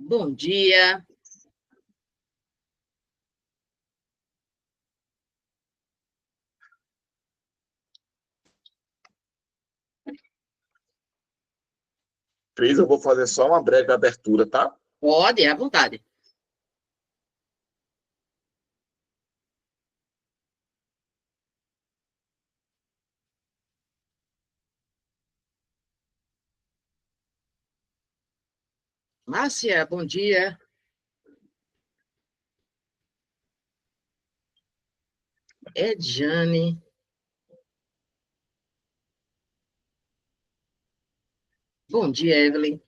Bom dia. Cris, eu vou fazer só uma breve abertura, tá? Pode, à vontade. Márcia, bom dia. Edjane. Bom dia, Evelyn.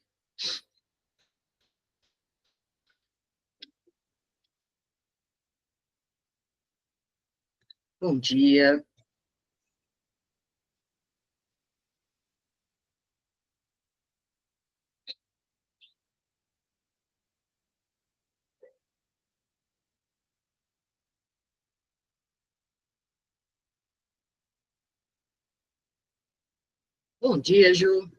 Bom dia. Bom dia, Ju.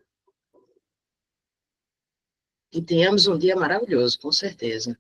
Que tenhamos um dia maravilhoso, com certeza.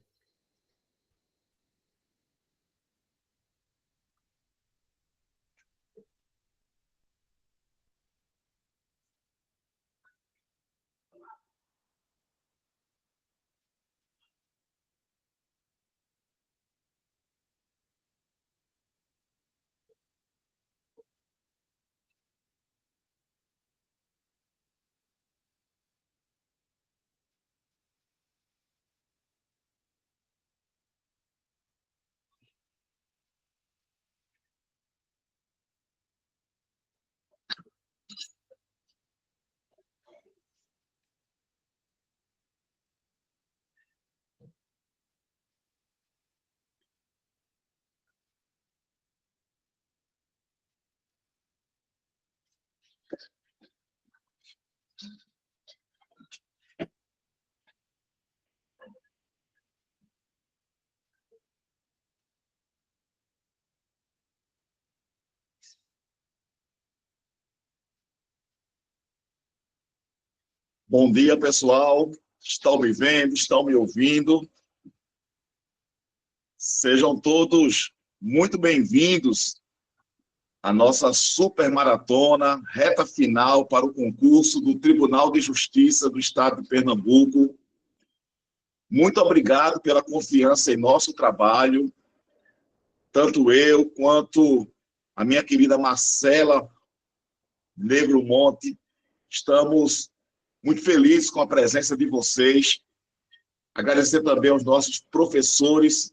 Bom dia, pessoal. Estão me vendo? Estão me ouvindo? Sejam todos muito bem-vindos à nossa super maratona, reta final para o concurso do Tribunal de Justiça do Estado de Pernambuco. Muito obrigado pela confiança em nosso trabalho. Tanto eu quanto a minha querida Marcela Negro Monte estamos muito felizes com a presença de vocês. Agradecer também aos nossos professores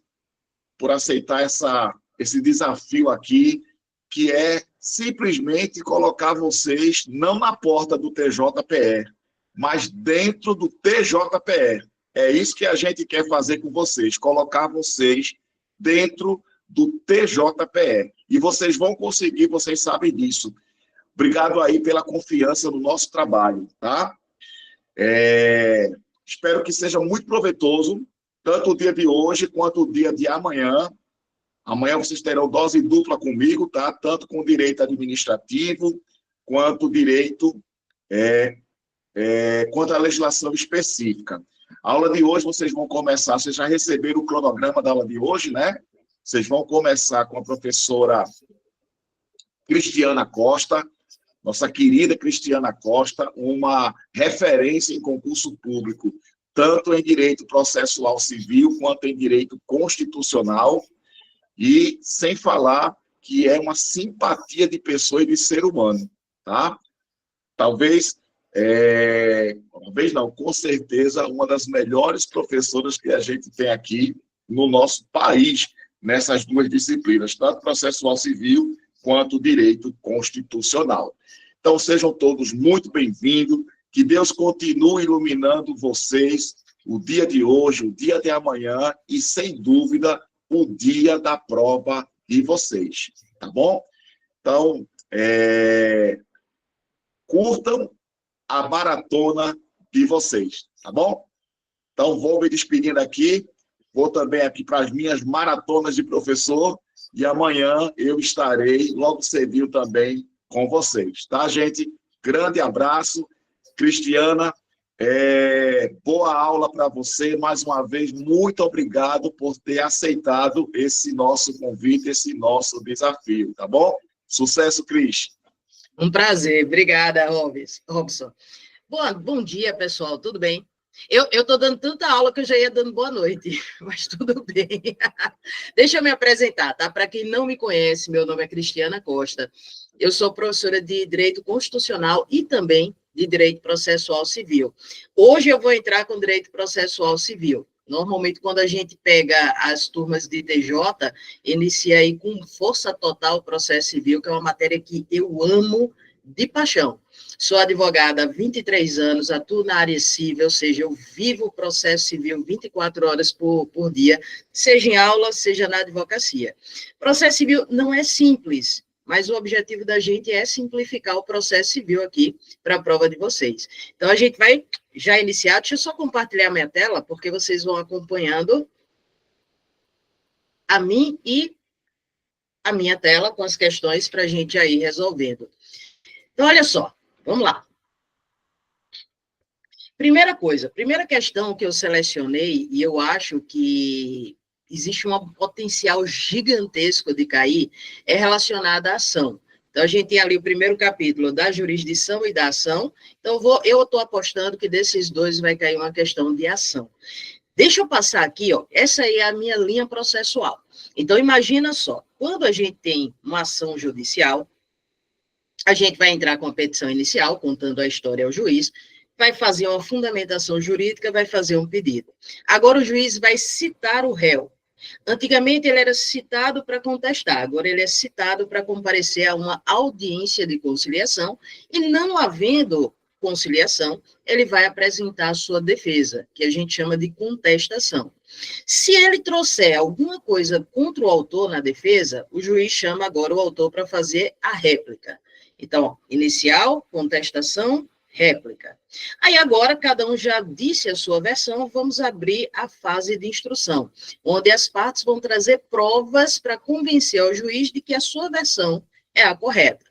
por aceitar esse desafio aqui, que é simplesmente colocar vocês não na porta do TJPE, mas dentro do TJPE. É isso que a gente quer fazer com vocês, colocar vocês dentro do TJPE. E vocês vão conseguir, vocês sabem disso. Obrigado aí pela confiança no nosso trabalho, tá? Espero que seja muito proveitoso, tanto o dia de hoje quanto o dia de amanhã. Amanhã vocês terão dose dupla comigo, tá? Tanto com direito administrativo, quanto direito, quanto a legislação específica. A aula de hoje vocês vão começar, vocês já receberam o cronograma da aula de hoje, né? Vocês vão começar com a professora Cristiana Costa, nossa querida Cristiana Costa, uma referência em concurso público, tanto em direito processual civil quanto em direito constitucional, e sem falar que é uma simpatia de pessoa e de ser humano, tá? Talvez não, com certeza, uma das melhores professoras que a gente tem aqui no nosso país, nessas duas disciplinas, tanto processual civil quanto direito constitucional. Então, sejam todos muito bem-vindos, que Deus continue iluminando vocês o dia de hoje, o dia de amanhã e, sem dúvida, o dia da prova de vocês, tá bom? Então, curtam a maratona de vocês, tá bom? Então, vou me despedindo aqui, vou também aqui para as minhas maratonas de professor, e amanhã eu estarei logo cedinho também com vocês, tá, gente? Grande abraço. Cristiana, Boa aula para você. Mais uma vez, muito obrigado por ter aceitado esse nosso convite, esse nosso desafio, tá bom? Sucesso, Cris. Um prazer. Obrigada, Robson. Bom dia, pessoal. Tudo bem? Eu estou dando tanta aula que eu já ia dando boa noite, mas tudo bem. Deixa eu me apresentar, tá? Para quem não me conhece, meu nome é Cristiana Costa. Eu sou professora de Direito Constitucional e também de Direito Processual Civil. Hoje eu vou entrar com Direito Processual Civil. Normalmente, quando a gente pega as turmas de TJ, inicia aí com força total o processo civil, que é uma matéria que eu amo de paixão. Sou advogada há 23 anos, atuo na área civil, ou seja, eu vivo o processo civil 24 horas por dia, seja em aula, seja na advocacia. Processo civil não é simples, mas o objetivo da gente é simplificar o processo civil aqui para a prova de vocês. Então, a gente vai já iniciar. Deixa eu só compartilhar minha tela, porque vocês vão acompanhando a mim e a minha tela com as questões para a gente aí resolvendo. Então, olha só, vamos lá. Primeira questão que eu selecionei, e eu acho que existe um potencial gigantesco de cair, é relacionada à ação. Então, a gente tem ali o primeiro capítulo da jurisdição e da ação. Então, eu estou apostando que desses dois vai cair uma questão de ação. Deixa eu passar aqui, ó. Essa aí é a minha linha processual. Então, imagina só, quando a gente tem uma ação judicial, a gente vai entrar com a petição inicial, contando a história ao juiz, vai fazer uma fundamentação jurídica, vai fazer um pedido. Agora o juiz vai citar o réu. Antigamente ele era citado para contestar, agora ele é citado para comparecer a uma audiência de conciliação, e não havendo conciliação, ele vai apresentar a sua defesa, que a gente chama de contestação. Se ele trouxer alguma coisa contra o autor na defesa, o juiz chama agora o autor para fazer a réplica. Então, ó, inicial, contestação, réplica. Aí agora, cada um já disse a sua versão, vamos abrir a fase de instrução, onde as partes vão trazer provas para convencer o juiz de que a sua versão é a correta.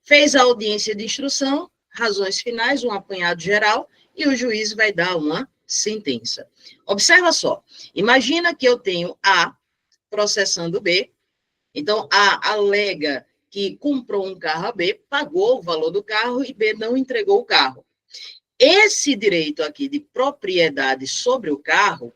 Fez a audiência de instrução, razões finais, um apanhado geral, e o juiz vai dar uma sentença. Observa só, imagina que eu tenho A processando B, então A alega que comprou um carro a B, pagou o valor do carro e B não entregou o carro. Esse direito aqui de propriedade sobre o carro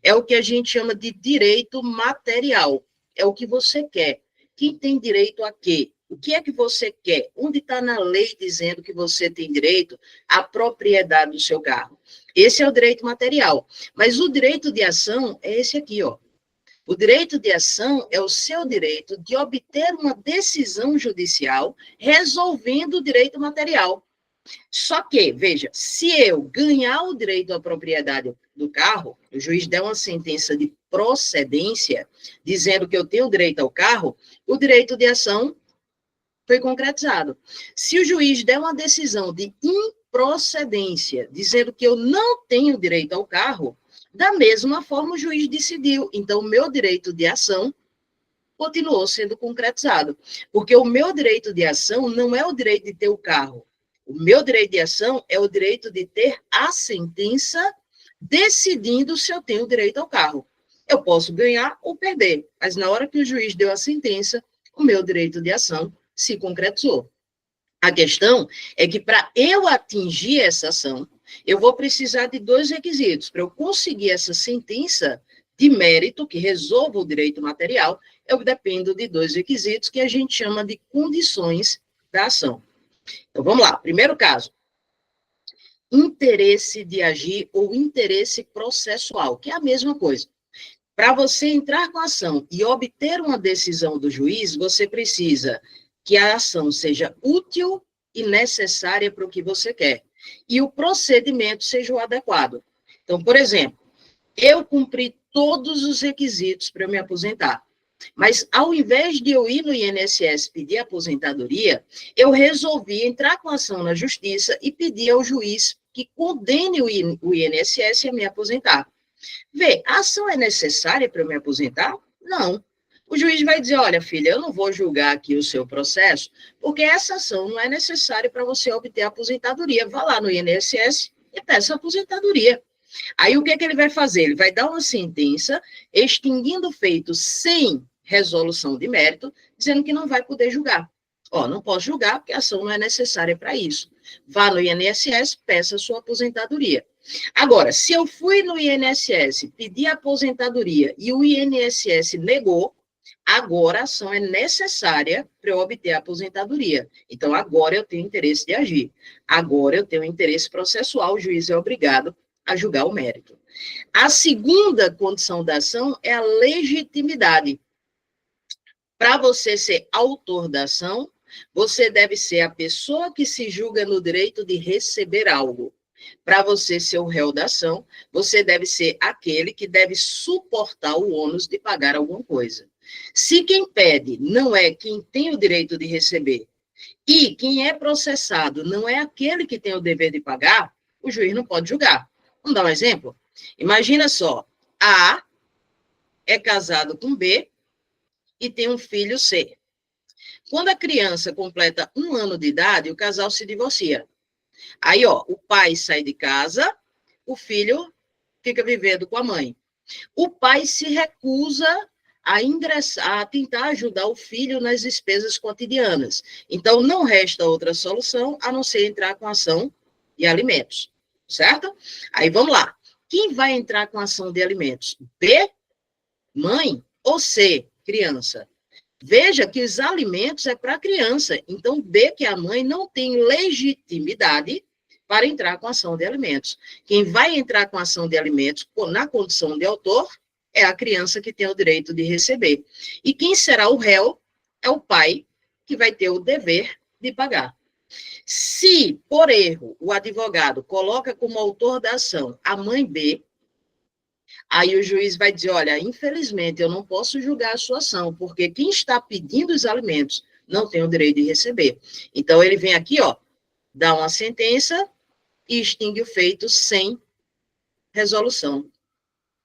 é o que a gente chama de direito material. É o que você quer. Quem tem direito a quê? O que é que você quer? Onde está na lei dizendo que você tem direito à propriedade do seu carro? Esse é o direito material. Mas o direito de ação é esse aqui, ó. O direito de ação é o seu direito de obter uma decisão judicial resolvendo o direito material. Só que, veja, se eu ganhar o direito à propriedade do carro, o juiz der uma sentença de procedência, dizendo que eu tenho direito ao carro, o direito de ação foi concretizado. Se o juiz der uma decisão de improcedência, dizendo que eu não tenho direito ao carro, da mesma forma o juiz decidiu. Então, o meu direito de ação continuou sendo concretizado. Porque o meu direito de ação não é o direito de ter o carro. O meu direito de ação é o direito de ter a sentença decidindo se eu tenho direito ao carro. Eu posso ganhar ou perder, mas na hora que o juiz deu a sentença, o meu direito de ação se concretizou. A questão é que para eu atingir essa ação, eu vou precisar de dois requisitos. Para eu conseguir essa sentença de mérito que resolva o direito material, eu dependo de dois requisitos que a gente chama de condições da ação. Então, vamos lá. Primeiro caso. Interesse de agir ou interesse processual, que é a mesma coisa. Para você entrar com a ação e obter uma decisão do juiz, você precisa que a ação seja útil e necessária para o que você quer. E o procedimento seja o adequado. Então, por exemplo, eu cumpri todos os requisitos para eu me aposentar. Mas, ao invés de eu ir no INSS pedir aposentadoria, eu resolvi entrar com ação na justiça e pedir ao juiz que condene o INSS a me aposentar. Vê, a ação é necessária para eu me aposentar? Não. O juiz vai dizer, olha, filha, eu não vou julgar aqui o seu processo, porque essa ação não é necessária para você obter a aposentadoria. Vá lá no INSS e peça aposentadoria. Aí o que é que ele vai fazer? Ele vai dar uma sentença extinguindo o feito sem resolução de mérito, dizendo que não vai poder julgar. Ó, não posso julgar porque a ação não é necessária para isso. Vá no INSS, peça a sua aposentadoria. Agora, se eu fui no INSS, pedi a aposentadoria e o INSS negou, agora a ação é necessária para eu obter a aposentadoria. Então, agora eu tenho interesse de agir. Agora eu tenho interesse processual, o juiz é obrigado a julgar o mérito. A segunda condição da ação é a legitimidade. Para você ser autor da ação, você deve ser a pessoa que se julga no direito de receber algo. Para você ser o réu da ação, você deve ser aquele que deve suportar o ônus de pagar alguma coisa. Se quem pede não é quem tem o direito de receber e quem é processado não é aquele que tem o dever de pagar, o juiz não pode julgar. Vamos dar um exemplo? Imagina só, A é casado com B e tem um filho C. Quando a criança completa 1 ano de idade, o casal se divorcia. Aí, ó, o pai sai de casa, o filho fica vivendo com a mãe. O pai se recusa a ingressar, a tentar ajudar o filho nas despesas cotidianas. Então, não resta outra solução a não ser entrar com ação de alimentos, certo? Aí, vamos lá. Quem vai entrar com ação de alimentos? B, mãe, ou C, criança? Veja que os alimentos é para a criança. Então, B, que é a mãe, não tem legitimidade para entrar com ação de alimentos. Quem vai entrar com ação de alimentos na condição de autor é a criança que tem o direito de receber. E quem será o réu é o pai, que vai ter o dever de pagar. Se, por erro, o advogado coloca como autor da ação a mãe B, aí o juiz vai dizer, olha, infelizmente eu não posso julgar a sua ação, porque quem está pedindo os alimentos não tem o direito de receber. Então, ele vem aqui, ó, dá uma sentença e extingue o feito sem resolução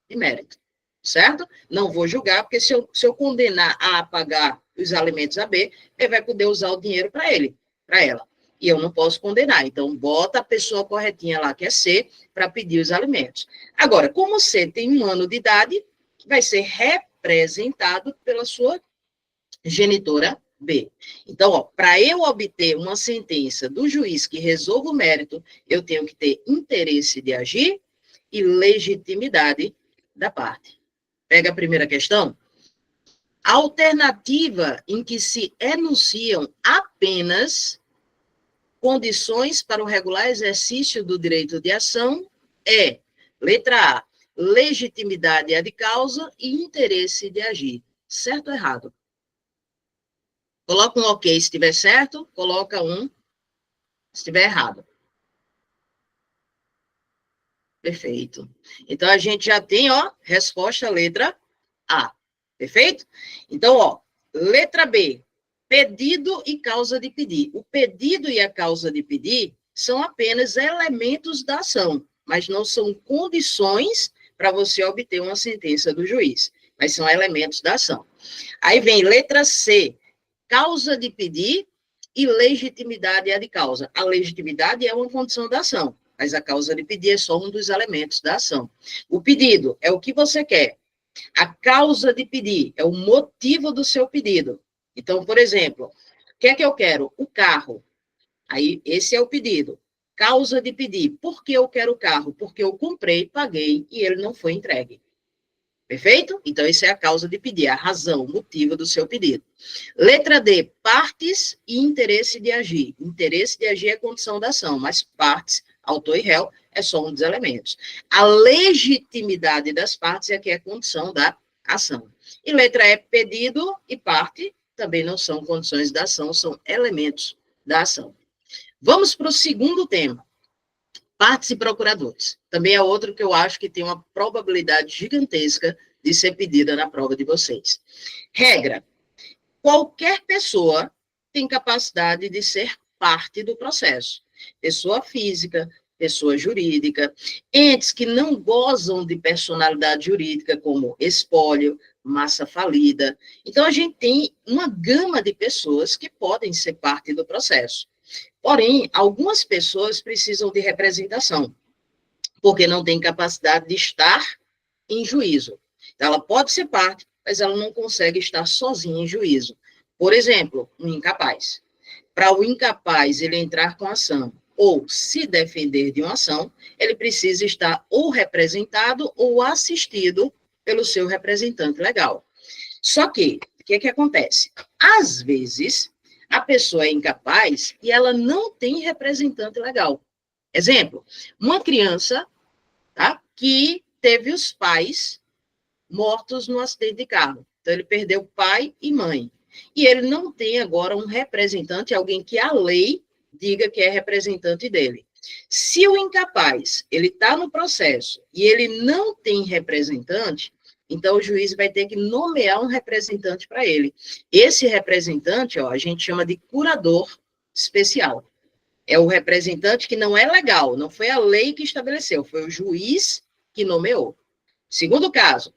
de mérito, certo? Não vou julgar, porque se eu condenar A a pagar os alimentos a B, ele vai poder usar o dinheiro para ela. E eu não posso condenar. Então, bota a pessoa corretinha lá, que é C, para pedir os alimentos. Agora, como C tem 1 ano de idade, vai ser representado pela sua genitora B. Então, para eu obter uma sentença do juiz que resolva o mérito, eu tenho que ter interesse de agir e legitimidade da parte. Pega a primeira questão. A alternativa em que se enunciam apenas condições para o regular exercício do direito de ação é, letra A, legitimidade de causa e interesse de agir. Certo ou errado? Coloca um ok se estiver certo, coloca um se estiver errado. Perfeito. Então, a gente já tem, ó, resposta letra A. Perfeito? Então, ó, letra B, pedido e causa de pedir. O pedido e a causa de pedir são apenas elementos da ação, mas não são condições para você obter uma sentença do juiz, mas são elementos da ação. Aí vem letra C, causa de pedir e legitimidade de causa. A legitimidade é uma condição da ação, mas a causa de pedir é só um dos elementos da ação. O pedido é o que você quer. A causa de pedir é o motivo do seu pedido. Então, por exemplo, o que é que eu quero? O carro. Aí, esse é o pedido. Causa de pedir. Por que eu quero o carro? Porque eu comprei, paguei e ele não foi entregue. Perfeito? Então, isso é a causa de pedir, a razão, o motivo do seu pedido. Letra D, partes e interesse de agir. Interesse de agir é condição da ação, mas partes, autor e réu, é só um dos elementos. A legitimidade das partes é que é a condição da ação. E letra E, pedido e parte, também não são condições da ação, são elementos da ação. Vamos para o segundo tema. Partes e procuradores. Também é outro que eu acho que tem uma probabilidade gigantesca de ser pedida na prova de vocês. Regra. Qualquer pessoa tem capacidade de ser parte do processo. Pessoa física, pessoa jurídica, entes que não gozam de personalidade jurídica, como espólio, massa falida. Então, a gente tem uma gama de pessoas que podem ser parte do processo. Porém, algumas pessoas precisam de representação. porque não tem capacidade de estar em juízo. Então, ela pode ser parte, mas ela não consegue estar sozinha em juízo. Por exemplo, um incapaz. Para o incapaz ele entrar com ação ou se defender de uma ação, ele precisa estar ou representado ou assistido pelo seu representante legal. Só que, o que acontece? Às vezes, a pessoa é incapaz e ela não tem representante legal. Exemplo, uma criança, tá, que teve os pais mortos no acidente de carro. Então, ele perdeu pai e mãe. E ele não tem agora um representante, alguém que a lei diga que é representante dele. Se o incapaz, ele está no processo e ele não tem representante, então o juiz vai ter que nomear um representante para ele. Esse representante, ó, a gente chama de curador especial. É o representante que não é legal, não foi a lei que estabeleceu, foi o juiz que nomeou. Segundo caso,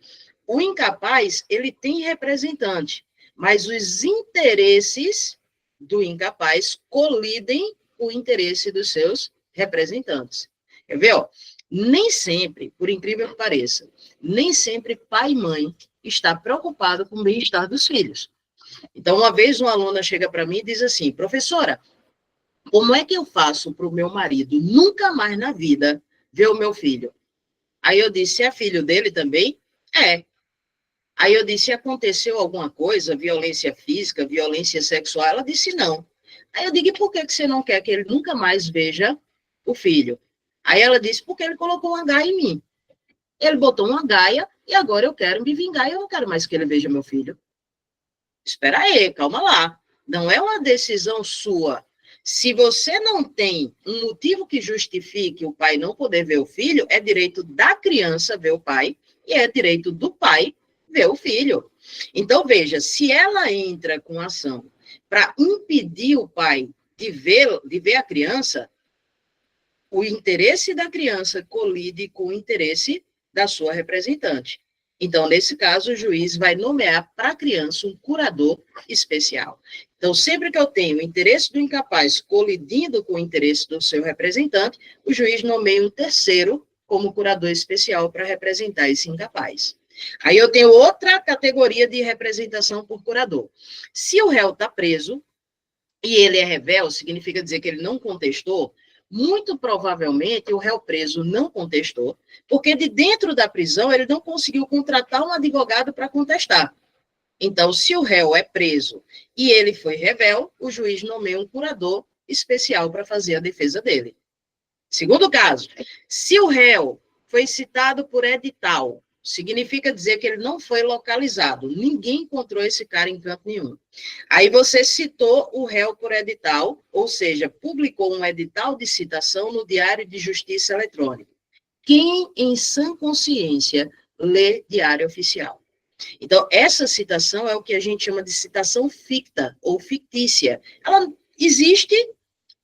o incapaz, ele tem representante, mas os interesses do incapaz colidem com o interesse dos seus representantes. Quer ver? Ó? Nem sempre, por incrível que pareça, nem sempre pai e mãe está preocupado com o bem-estar dos filhos. Então, uma vez uma aluna chega para mim e diz assim, professora, como é que eu faço para o meu marido nunca mais na vida ver o meu filho? Aí eu disse, é filho dele também? É. Aí eu disse, aconteceu alguma coisa, violência física, violência sexual? Ela disse, não. Aí eu digo, e por que você não quer que ele nunca mais veja o filho? Aí ela disse, porque ele colocou uma gaia em mim. Ele botou uma gaia e agora eu quero me vingar e eu não quero mais que ele veja meu filho. Espera aí, calma lá. Não é uma decisão sua. Se você não tem um motivo que justifique o pai não poder ver o filho, é direito da criança ver o pai e é direito do pai ver o filho. Então, veja, se ela entra com ação para impedir o pai de ver a criança, o interesse da criança colide com o interesse da sua representante. Então, nesse caso, o juiz vai nomear para a criança um curador especial. Então, sempre que eu tenho o interesse do incapaz colidindo com o interesse do seu representante, o juiz nomeia um terceiro como curador especial para representar esse incapaz. Aí eu tenho outra categoria de representação por curador. Se o réu está preso e ele é revel, significa dizer que ele não contestou, muito provavelmente o réu preso não contestou, porque de dentro da prisão ele não conseguiu contratar um advogado para contestar. Então, se o réu é preso e ele foi revel, o juiz nomeia um curador especial para fazer a defesa dele. Segundo caso, se o réu foi citado por edital, significa dizer que ele não foi localizado, ninguém encontrou esse cara em canto nenhum. Aí você citou o réu por edital, ou seja, publicou um edital de citação no Diário de Justiça Eletrônico. Quem, em sã consciência, lê Diário Oficial? Então, essa citação é o que a gente chama de citação ficta ou fictícia. Ela existe,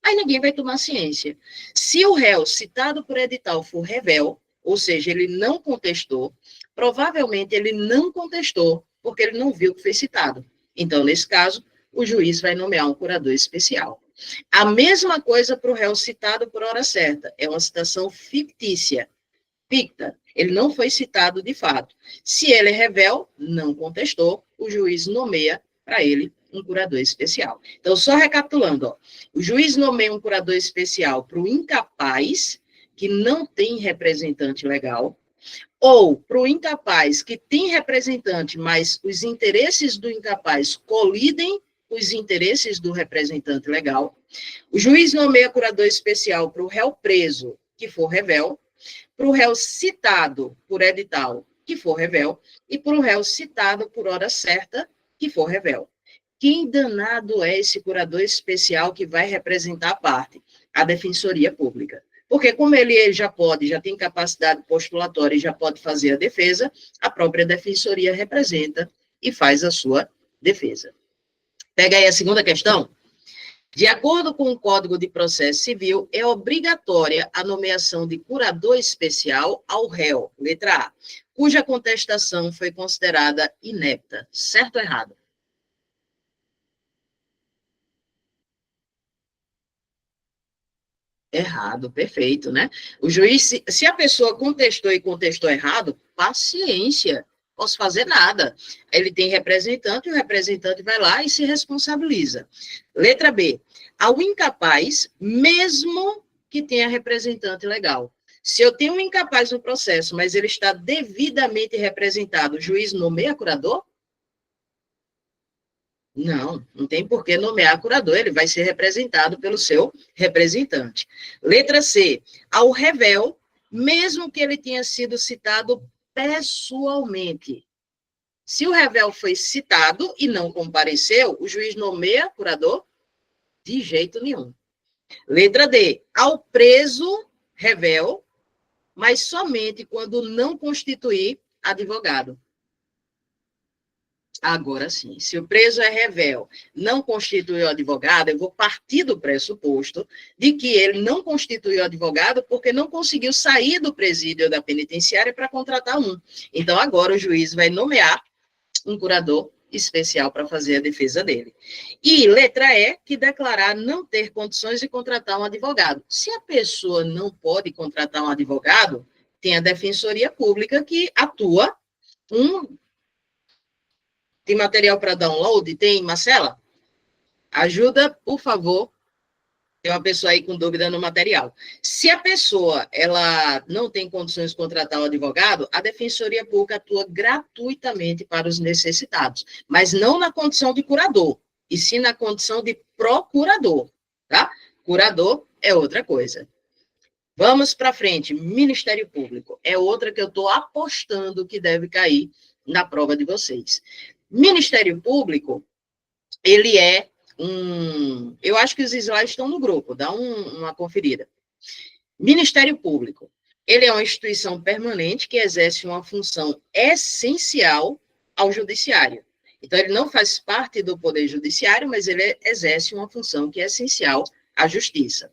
aí ninguém vai tomar ciência. Se o réu citado por edital for revel, ou seja, ele não contestou, provavelmente ele não contestou, porque ele não viu que foi citado. Então, nesse caso, o juiz vai nomear um curador especial. A mesma coisa para o réu citado por hora certa, é uma citação fictícia, ficta. Ele não foi citado de fato. Se ele é revel, não contestou, o juiz nomeia para ele um curador especial. Então, só recapitulando, ó, o juiz nomeia um curador especial para o incapaz, que não tem representante legal, ou para o incapaz que tem representante, mas os interesses do incapaz colidem com os interesses do representante legal. O juiz nomeia curador especial para o réu preso, que for revel, para o réu citado por edital, que for revel, e para o réu citado por hora certa, que for revel. Quem danado é esse curador especial que vai representar a parte? A Defensoria Pública. Porque como ele já tem capacidade postulatória e já pode fazer a defesa, a própria Defensoria representa e faz a sua defesa. Pega aí a segunda questão. De acordo com o Código de Processo Civil, é obrigatória a nomeação de curador especial ao réu, letra A, cuja contestação foi considerada inepta. Certo ou errado? Errado, perfeito, né? O juiz, se a pessoa contestou e contestou errado, paciência, posso fazer nada. Ele tem representante, e o representante vai lá e se responsabiliza. Letra B, ao incapaz, mesmo que tenha representante legal. Se eu tenho um incapaz no processo, mas ele está devidamente representado, o juiz nomeia curador? Não, não tem por que nomear curador, ele vai ser representado pelo seu representante. Letra C, ao réu, mesmo que ele tenha sido citado pessoalmente. Se o réu foi citado e não compareceu, o juiz nomeia curador? De jeito nenhum. Letra D, ao preso réu, mas somente quando não constituir advogado. Agora sim, se o preso é réu, não constituiu advogado, eu vou partir do pressuposto de que ele não constituiu advogado porque não conseguiu sair do presídio da penitenciária para contratar um. Então, agora o juiz vai nomear um curador especial para fazer a defesa dele. E letra E, que declarar não ter condições de contratar um advogado. Se a pessoa não pode contratar um advogado, tem a Defensoria Pública que atua Tem material para download? Tem, Marcela? Ajuda, por favor. Tem uma pessoa aí com dúvida no material. Se a pessoa ela não tem condições de contratar um advogado, a Defensoria Pública atua gratuitamente para os necessitados, mas não na condição de curador, e sim na condição de procurador, tá? Curador é outra coisa. Vamos para frente. Ministério Público é outra que eu estou apostando que deve cair na prova de vocês. Ministério Público, ele é eu acho que os slides estão no grupo, dá uma conferida. Ministério Público, ele é uma instituição permanente que exerce uma função essencial ao judiciário. Então, ele não faz parte do Poder Judiciário, mas ele exerce uma função que é essencial à justiça.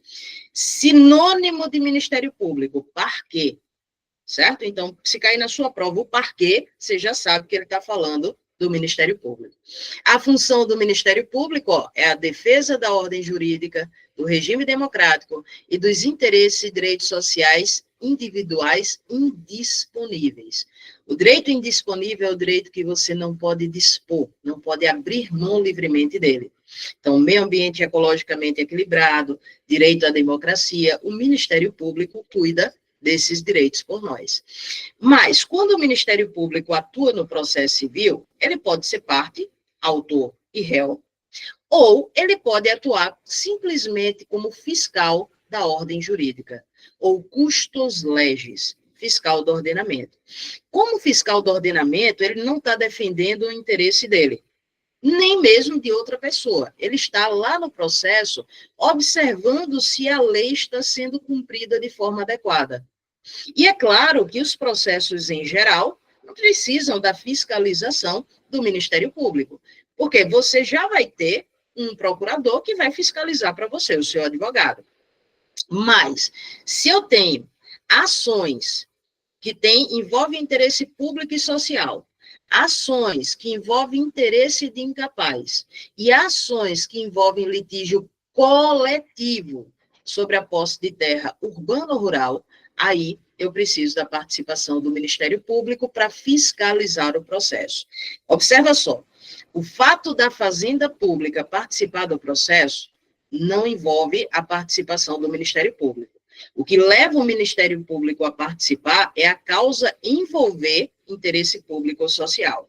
Sinônimo de Ministério Público, parquê, certo? Então, se cair na sua prova o parquê, você já sabe que ele está falando do Ministério Público. A função do Ministério Público é a defesa da ordem jurídica, do regime democrático e dos interesses e direitos sociais individuais indisponíveis. O direito indisponível é o direito que você não pode dispor, não pode abrir mão livremente dele. Então, meio ambiente ecologicamente equilibrado, direito à democracia, o Ministério Público cuida desses direitos por nós. Mas, quando o Ministério Público atua no processo civil, ele pode ser parte, autor e réu, ou ele pode atuar simplesmente como fiscal da ordem jurídica, ou custos legis, fiscal do ordenamento. Como fiscal do ordenamento, ele não está defendendo o interesse dele, nem mesmo de outra pessoa. Ele está lá no processo, observando se a lei está sendo cumprida de forma adequada. E é claro que os processos, em geral, não precisam da fiscalização do Ministério Público, porque você já vai ter um procurador que vai fiscalizar para você, o seu advogado. Mas, se eu tenho ações que envolvem interesse público e social, ações que envolvem interesse de incapaz e ações que envolvem litígio coletivo sobre a posse de terra urbana ou rural, aí eu preciso da participação do Ministério Público para fiscalizar o processo. Observa só, o fato da Fazenda Pública participar do processo não envolve a participação do Ministério Público. O que leva o Ministério Público a participar é a causa envolver interesse público ou social.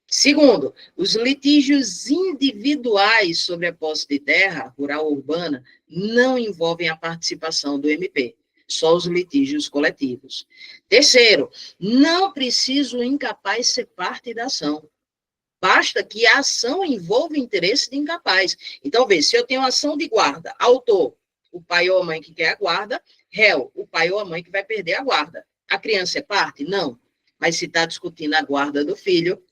Segundo, os litígios individuais sobre a posse de terra, rural ou urbana, não envolvem a participação do MP, só os litígios coletivos. Terceiro, não precisa o incapaz ser parte da ação. Basta que a ação envolva o interesse de incapaz. Então, vê, se eu tenho ação de guarda, autor, o pai ou a mãe que quer a guarda, réu, o pai ou a mãe que vai perder a guarda. A criança é parte? Não. Mas se está discutindo a guarda do filho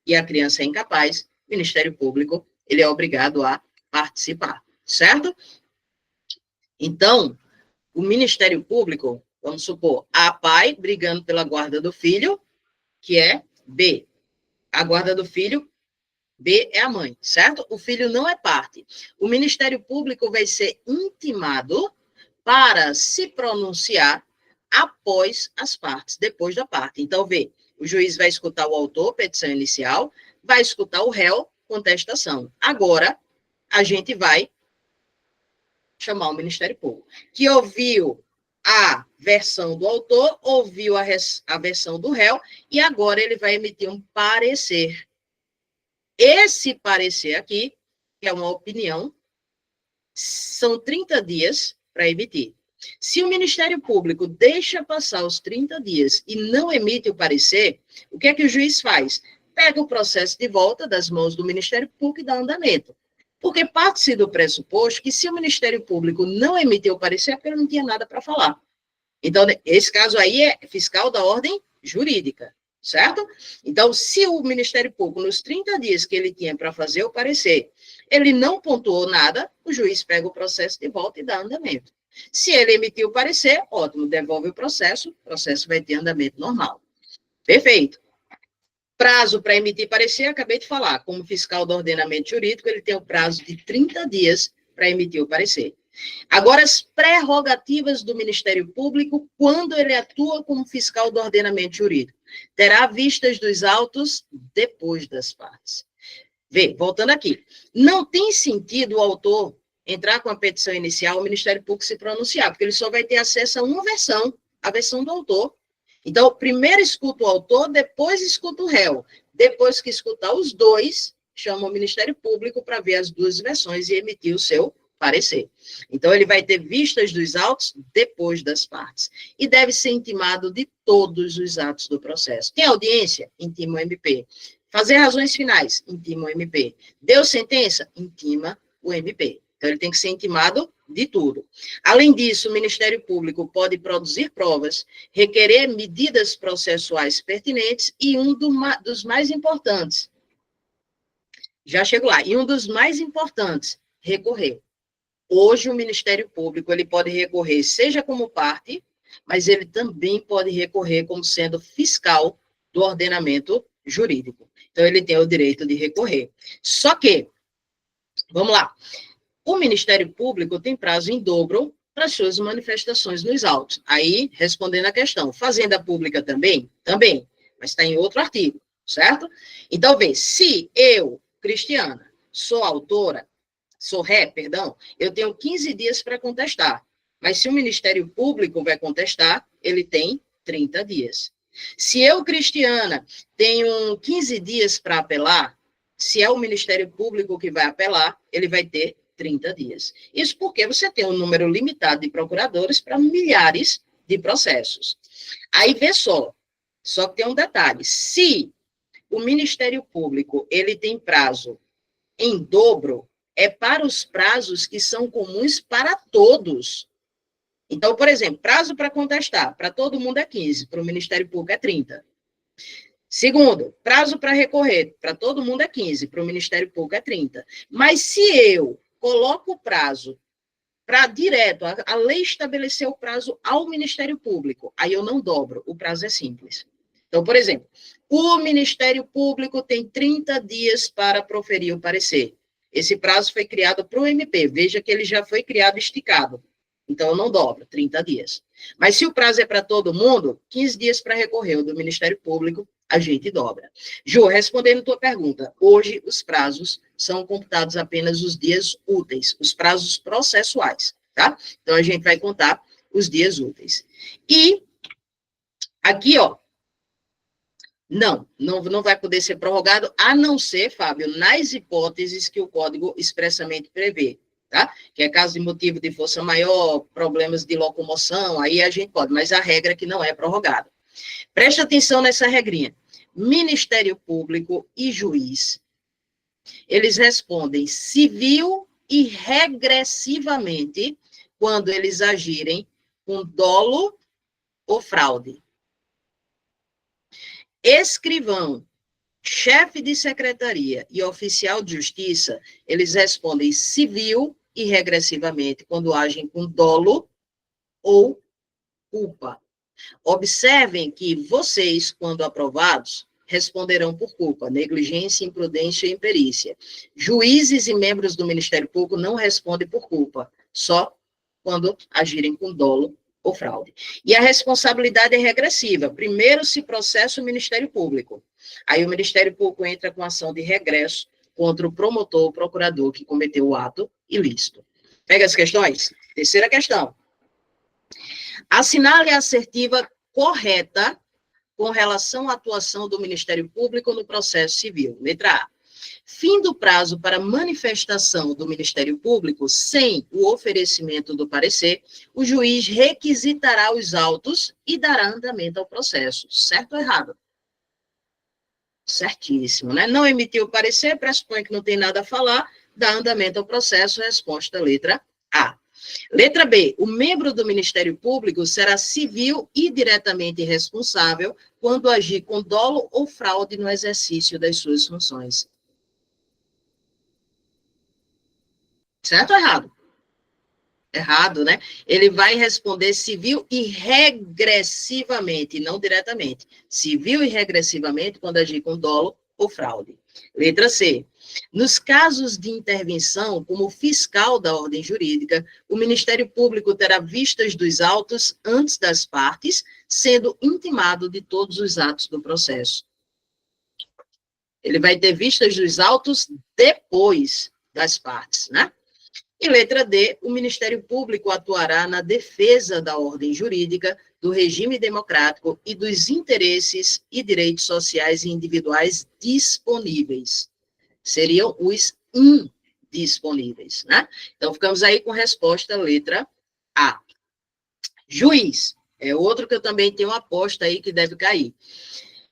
e a criança é incapaz, o Ministério Público, ele é obrigado a participar, certo? Então, o Ministério Público, vamos supor, a pai brigando pela guarda do filho, que é B. A guarda do filho, B é a mãe, certo? O filho não é parte. O Ministério Público vai ser intimado para se pronunciar após as partes, depois da parte. Então, vê, o juiz vai escutar o autor, petição inicial, vai escutar o réu, contestação. Agora, a gente vai chamar o Ministério Público, que ouviu a versão do autor, ouviu a versão do réu, e agora ele vai emitir um parecer. Esse parecer aqui, que é uma opinião, são 30 dias para emitir. Se o Ministério Público deixa passar os 30 dias e não emite o parecer, o que é que o juiz faz? Pega o processo de volta das mãos do Ministério Público e dá andamento. Porque parte-se do pressuposto que se o Ministério Público não emitiu o parecer, é porque ele não tinha nada para falar. Então, esse caso aí é fiscal da ordem jurídica, certo? Então, se o Ministério Público, nos 30 dias que ele tinha para fazer o parecer, ele não pontuou nada, o juiz pega o processo de volta e dá andamento. Se ele emitiu o parecer, ótimo, devolve o processo vai ter andamento normal. Perfeito. Prazo para emitir parecer, acabei de falar, como fiscal do ordenamento jurídico, ele tem o prazo de 30 dias para emitir o parecer. Agora, as prerrogativas do Ministério Público, quando ele atua como fiscal do ordenamento jurídico, terá vistas dos autos depois das partes. Vê, voltando aqui, não tem sentido o autor entrar com a petição inicial, o Ministério Público se pronunciar, porque ele só vai ter acesso a uma versão, a versão do autor. Então, primeiro escuta o autor, depois escuta o réu. Depois que escutar os dois, chama o Ministério Público para ver as duas versões e emitir o seu parecer. Então, ele vai ter vistas dos autos depois das partes. E deve ser intimado de todos os atos do processo. Tem audiência? Intima o MP. Fazer razões finais? Intima o MP. Deu sentença? Intima o MP. Então, ele tem que ser intimado de tudo. Além disso, o Ministério Público pode produzir provas, requerer medidas processuais pertinentes e dos mais importantes, já chego lá, e um dos mais importantes, recorrer. Hoje, o Ministério Público ele pode recorrer, seja como parte, mas ele também pode recorrer como sendo fiscal do ordenamento jurídico. Então, ele tem o direito de recorrer. Só que, vamos lá, o Ministério Público tem prazo em dobro para suas manifestações nos autos. Aí, respondendo a questão, Fazenda Pública também? Também, mas está em outro artigo, certo? Então, vê, se eu, Cristiana, sou autora, sou ré, perdão, eu tenho 15 dias para contestar. Mas se o Ministério Público vai contestar, ele tem 30 dias. Se eu, Cristiana, tenho 15 dias para apelar, se é o Ministério Público que vai apelar, ele vai ter 30 dias. Isso porque você tem um número limitado de procuradores para milhares de processos. Aí vê só que tem um detalhe. Se o Ministério Público ele tem prazo em dobro, é para os prazos que são comuns para todos. Então, por exemplo, prazo para contestar, para todo mundo é 15, para o Ministério Público é 30. Segundo, prazo para recorrer, para todo mundo é 15, para o Ministério Público é 30. Mas se eu coloco o prazo para direto, a lei estabeleceu o prazo ao Ministério Público, aí eu não dobro, o prazo é simples. Então, por exemplo, o Ministério Público tem 30 dias para proferir o parecer. Esse prazo foi criado para o MP, veja que ele já foi criado esticado. Então, eu não dobro, 30 dias. Mas se o prazo é para todo mundo, 15 dias para recorrer, o do Ministério Público, a gente dobra. Ju, respondendo a tua pergunta, hoje os prazos são computados apenas os dias úteis, os prazos processuais, tá? Então, a gente vai contar os dias úteis. E aqui, ó, não vai poder ser prorrogado, a não ser, Fábio, nas hipóteses que o Código expressamente prevê, tá? Que é caso de motivo de força maior, problemas de locomoção, aí a gente pode, mas a regra é que não é prorrogado. Preste atenção nessa regrinha. Ministério Público e juiz, eles respondem civil e regressivamente quando eles agirem com dolo ou fraude. Escrivão, chefe de secretaria e oficial de justiça, eles respondem civil e regressivamente quando agem com dolo ou culpa. Observem que vocês, quando aprovados, responderão por culpa, negligência, imprudência e imperícia. Juízes e membros do Ministério Público não respondem por culpa, só quando agirem com dolo ou fraude. E a responsabilidade é regressiva. Primeiro se processa o Ministério Público. Aí o Ministério Público entra com ação de regresso contra o promotor ou procurador que cometeu o ato ilícito. Pega as questões? Terceira questão. Assinale a assertiva correta com relação à atuação do Ministério Público no processo civil. Letra A. Fim do prazo para manifestação do Ministério Público sem o oferecimento do parecer, o juiz requisitará os autos e dará andamento ao processo. Certo ou errado? Certíssimo, né? Não emitiu o parecer, pressupõe que não tem nada a falar, dá andamento ao processo, resposta letra A. Letra B. O membro do Ministério Público será civil e diretamente responsável quando agir com dolo ou fraude no exercício das suas funções. Certo ou errado? Errado, né? Ele vai responder civil e regressivamente, não diretamente. Civil e regressivamente quando agir com dolo ou fraude. Letra C. Nos casos de intervenção, como fiscal da ordem jurídica, o Ministério Público terá vistas dos autos antes das partes, sendo intimado de todos os atos do processo. Ele vai ter vistas dos autos depois das partes, né? E letra D, o Ministério Público atuará na defesa da ordem jurídica, do regime democrático e dos interesses e direitos sociais e individuais disponíveis. Seriam os indisponíveis, né? Então, ficamos aí com resposta letra A. Juiz, é outro que eu também tenho uma aposta aí que deve cair.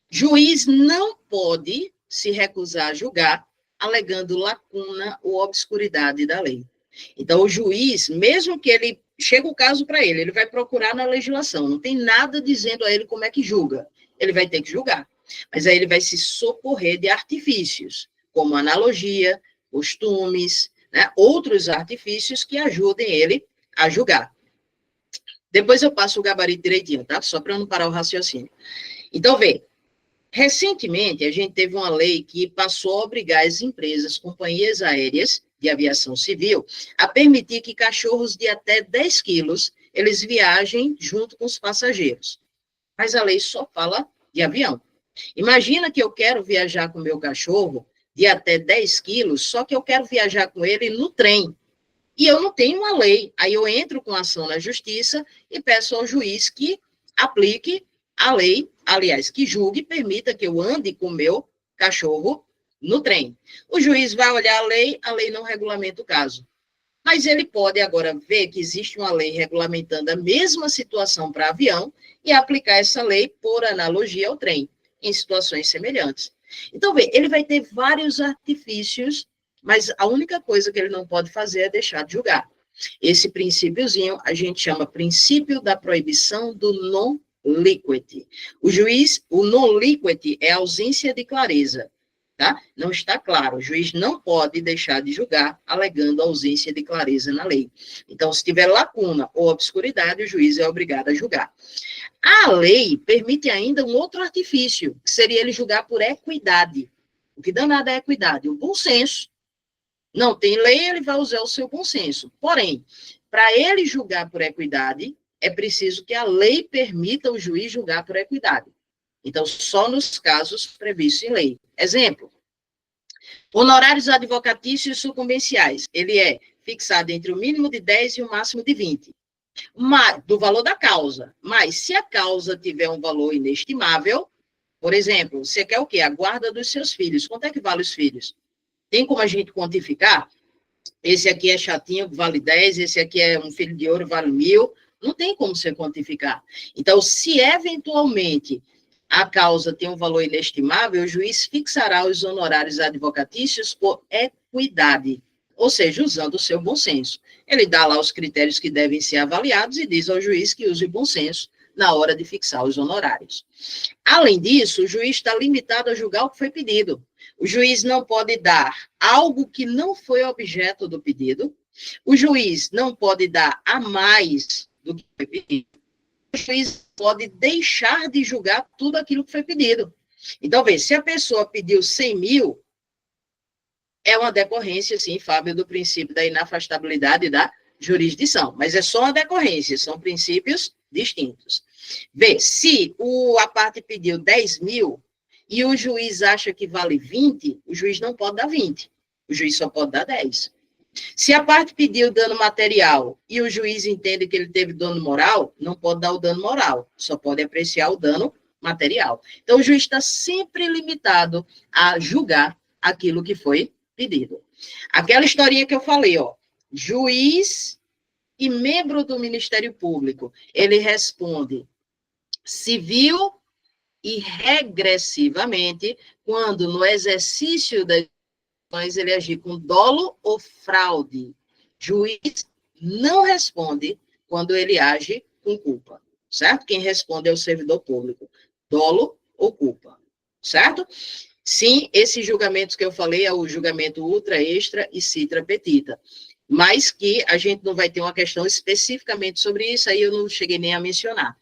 Juiz não pode se recusar a julgar, alegando lacuna ou obscuridade da lei. Então, o juiz, mesmo que ele chega o caso para ele vai procurar na legislação, não tem nada dizendo a ele como é que julga, ele vai ter que julgar. Mas aí ele vai se socorrer de artifícios, como analogia, costumes, né, outros artifícios que ajudem ele a julgar. Depois eu passo o gabarito direitinho, tá? Só para não parar o raciocínio. Então, vê, recentemente a gente teve uma lei que passou a obrigar as empresas, companhias aéreas, de aviação civil, a permitir que cachorros de até 10 quilos, eles viajem junto com os passageiros. Mas a lei só fala de avião. Imagina que eu quero viajar com meu cachorro de até 10 quilos, só que eu quero viajar com ele no trem. E eu não tenho uma lei. Aí eu entro com ação na justiça e peço ao juiz que aplique a lei, aliás, que julgue e permita que eu ande com o meu cachorro no trem. O juiz vai olhar a lei não regulamenta o caso. Mas ele pode agora ver que existe uma lei regulamentando a mesma situação para avião e aplicar essa lei por analogia ao trem, em situações semelhantes. Então, vê, ele vai ter vários artifícios, mas a única coisa que ele não pode fazer é deixar de julgar. Esse princípiozinho a gente chama princípio da proibição do non liquid. O non liquid é ausência de clareza. Tá? Não está claro, o juiz não pode deixar de julgar alegando ausência de clareza na lei. Então, se tiver lacuna ou obscuridade, o juiz é obrigado a julgar. A lei permite ainda um outro artifício, que seria ele julgar por equidade. O que danado é equidade? O bom senso. Não tem lei, ele vai usar o seu bom senso. Porém, para ele julgar por equidade, é preciso que a lei permita o juiz julgar por equidade. Então, só nos casos previstos em lei. Exemplo, honorários advocatícios sucumbenciais. Ele é fixado entre o mínimo de 10 e o máximo de 20, do valor da causa. Mas, se a causa tiver um valor inestimável, por exemplo, você quer o quê? A guarda dos seus filhos. Quanto é que vale os filhos? Tem como a gente quantificar? Esse aqui é chatinho, vale 10, esse aqui é um filho de ouro, vale 1.000. Não tem como você quantificar. Então, se eventualmente a causa tem um valor inestimável, o juiz fixará os honorários advocatícios por equidade, ou seja, usando o seu bom senso. Ele dá lá os critérios que devem ser avaliados e diz ao juiz que use o bom senso na hora de fixar os honorários. Além disso, o juiz está limitado a julgar o que foi pedido. O juiz não pode dar algo que não foi objeto do pedido. O juiz não pode dar a mais do que foi pedido. O juiz pode deixar de julgar tudo aquilo que foi pedido. Então, vê, se a pessoa pediu 100 mil, é uma decorrência, sim, Fábio, do princípio da inafastabilidade da jurisdição, mas é só uma decorrência, são princípios distintos. Vê, se a parte pediu 10 mil e o juiz acha que vale 20, o juiz não pode dar 20, o juiz só pode dar 10. Se a parte pediu dano material e o juiz entende que ele teve dano moral, não pode dar o dano moral, só pode apreciar o dano material. Então, o juiz está sempre limitado a julgar aquilo que foi pedido. Aquela historinha que eu falei, ó, juiz e membro do Ministério Público, ele responde civil e regressivamente quando no exercício das funções ele agir com dolo ou fraude. Juiz não responde quando ele age com culpa, certo? Quem responde é o servidor público, dolo ou culpa, certo? Sim, esses julgamentos que eu falei é o julgamento ultra, extra e citra petita, mas que a gente não vai ter uma questão especificamente sobre isso, aí eu não cheguei nem a mencionar.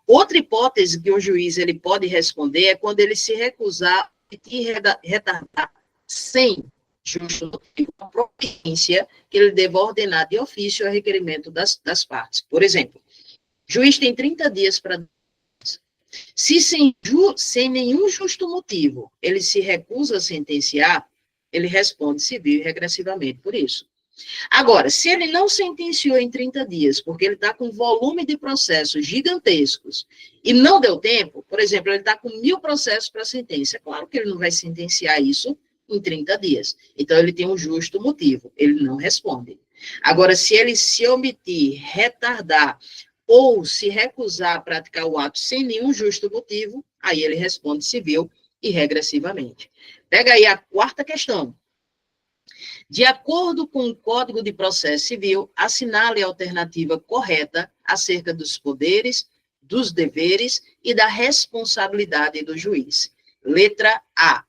Outra hipótese que um juiz ele pode responder é quando ele se recusar e retardar sem justo motivo a providência que ele deva ordenar de ofício a requerimento das partes. Por exemplo, o juiz tem 30 dias para... Se sem nenhum justo motivo ele se recusa a sentenciar, ele responde civil e regressivamente por isso. Agora, se ele não sentenciou em 30 dias, porque ele está com volume de processos gigantescos e não deu tempo, por exemplo, ele está com 1000 processos para sentença, claro que ele não vai sentenciar isso em 30 dias. Então, ele tem um justo motivo, ele não responde. Agora, se ele se omitir, retardar ou se recusar a praticar o ato sem nenhum justo motivo, aí ele responde civil e regressivamente. Pega aí a quarta questão. De acordo com o Código de Processo Civil, assinale a alternativa correta acerca dos poderes, dos deveres e da responsabilidade do juiz. Letra A.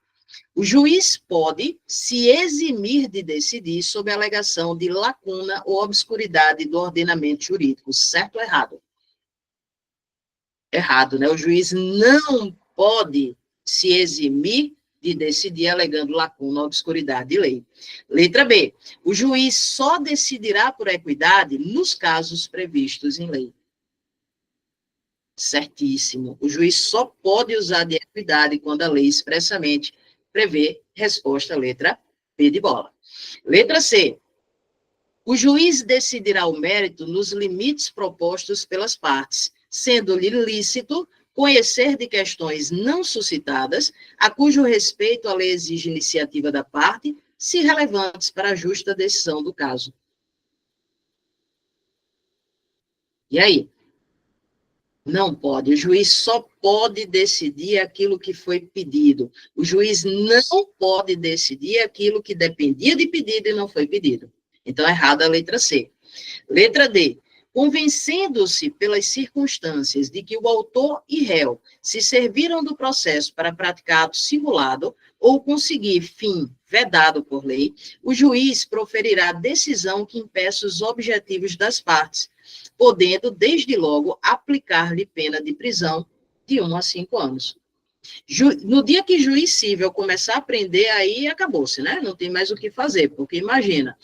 O juiz pode se eximir de decidir sob a alegação de lacuna ou obscuridade do ordenamento jurídico. Certo ou errado? Errado, né? O juiz não pode se eximir de decidir alegando lacuna ou obscuridade de lei. Letra B. O juiz só decidirá por equidade nos casos previstos em lei. Certíssimo. O juiz só pode usar de equidade quando a lei expressamente prevê resposta letra B de bola. Letra C. O juiz decidirá o mérito nos limites propostos pelas partes, sendo-lhe lícito conhecer de questões não suscitadas, a cujo respeito a lei exige iniciativa da parte, se relevantes para a justa decisão do caso. E aí? Não pode. O juiz só pode decidir aquilo que foi pedido. O juiz não pode decidir aquilo que dependia de pedido e não foi pedido. Então, errada a letra C. Letra D. Convencendo-se pelas circunstâncias de que o autor e réu se serviram do processo para praticar ato simulado ou conseguir fim vedado por lei, o juiz proferirá decisão que impeça os objetivos das partes, podendo, desde logo, aplicar-lhe pena de prisão de 1 a 5 anos. No dia que juiz civil começar a prender, aí acabou-se, né? Não tem mais o que fazer, porque imagina...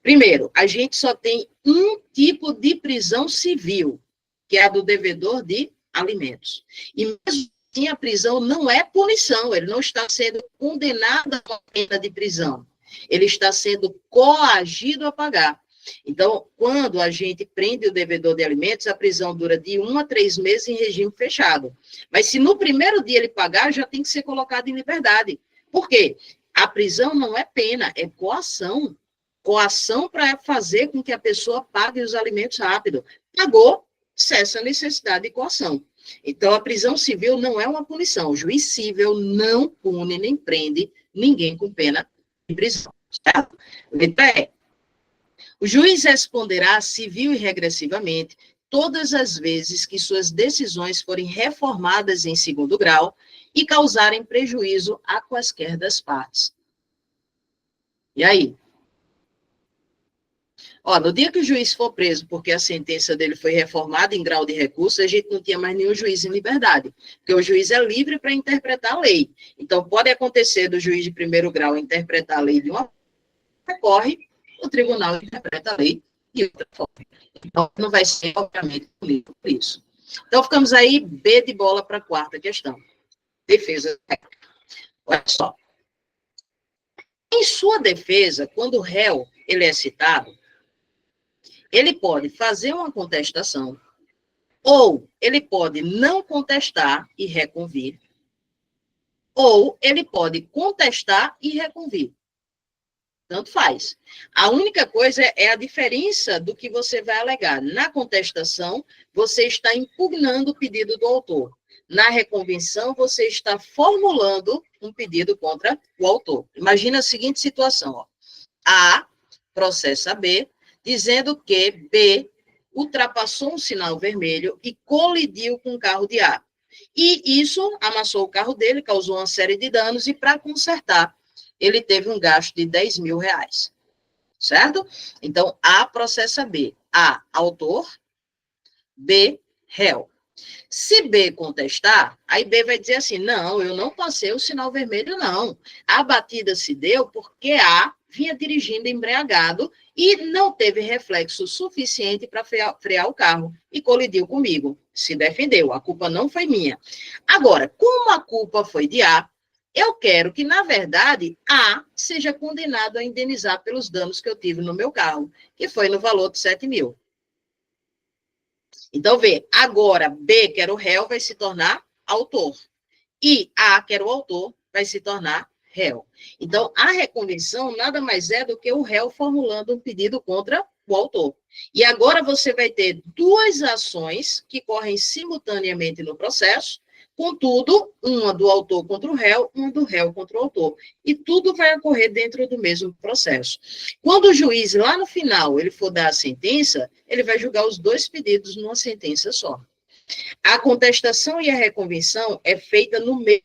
Primeiro, a gente só tem um tipo de prisão civil, que é a do devedor de alimentos. E mesmo assim, a prisão não é punição, ele não está sendo condenado a uma pena de prisão. Ele está sendo coagido a pagar. Então, quando a gente prende o devedor de alimentos, a prisão dura de 1 a 3 meses em regime fechado. Mas se no primeiro dia ele pagar, já tem que ser colocado em liberdade. Por quê? A prisão não é pena, é coação. Coação para fazer com que a pessoa pague os alimentos rápido. Pagou, cessa a necessidade de coação. Então, a prisão civil não é uma punição. O juiz civil não pune nem prende ninguém com pena de prisão. Certo? Letra E. O juiz responderá civil e regressivamente todas as vezes que suas decisões forem reformadas em segundo grau e causarem prejuízo a quaisquer das partes. E aí? Ó, no dia que o juiz for preso porque a sentença dele foi reformada em grau de recurso, a gente não tinha mais nenhum juiz em liberdade, porque o juiz é livre para interpretar a lei. Então, pode acontecer do juiz de primeiro grau interpretar a lei de uma forma, recorre, o tribunal interpreta a lei de outra forma. Então, não vai ser, obviamente, punido por isso. Então, ficamos aí, B de bola para a quarta questão. Defesa. Olha só. Em sua defesa, quando o réu ele é citado, ele pode fazer uma contestação, ou ele pode não contestar e reconvir, ou ele pode contestar e reconvir. Tanto faz. A única coisa é a diferença do que você vai alegar. Na contestação, você está impugnando o pedido do autor. Na reconvenção, você está formulando um pedido contra o autor. Imagina a seguinte situação. Ó. A processa B, dizendo que B ultrapassou um sinal vermelho e colidiu com o carro de A. E isso amassou o carro dele, causou uma série de danos, e para consertar, ele teve um gasto de 10 mil reais. Certo? Então, A processa B. A, autor. B, réu. Se B contestar, aí B vai dizer assim, não, eu não passei o sinal vermelho, não. A batida se deu porque A vinha dirigindo embriagado e não teve reflexo suficiente para frear o carro e colidiu comigo. Se defendeu, a culpa não foi minha. Agora, como a culpa foi de A, eu quero que, na verdade, A seja condenado a indenizar pelos danos que eu tive no meu carro, que foi no valor de 7 mil. Então, vê, agora B, que era o réu, vai se tornar autor. E A, que era o autor, vai se tornar réu. Então, a reconvenção nada mais é do que o réu formulando um pedido contra o autor. E agora você vai ter duas ações que correm simultaneamente no processo, contudo, uma do autor contra o réu, uma do réu contra o autor. E tudo vai ocorrer dentro do mesmo processo. Quando o juiz, lá no final, ele for dar a sentença, ele vai julgar os dois pedidos numa sentença só. A contestação e a reconvenção é feita no meio.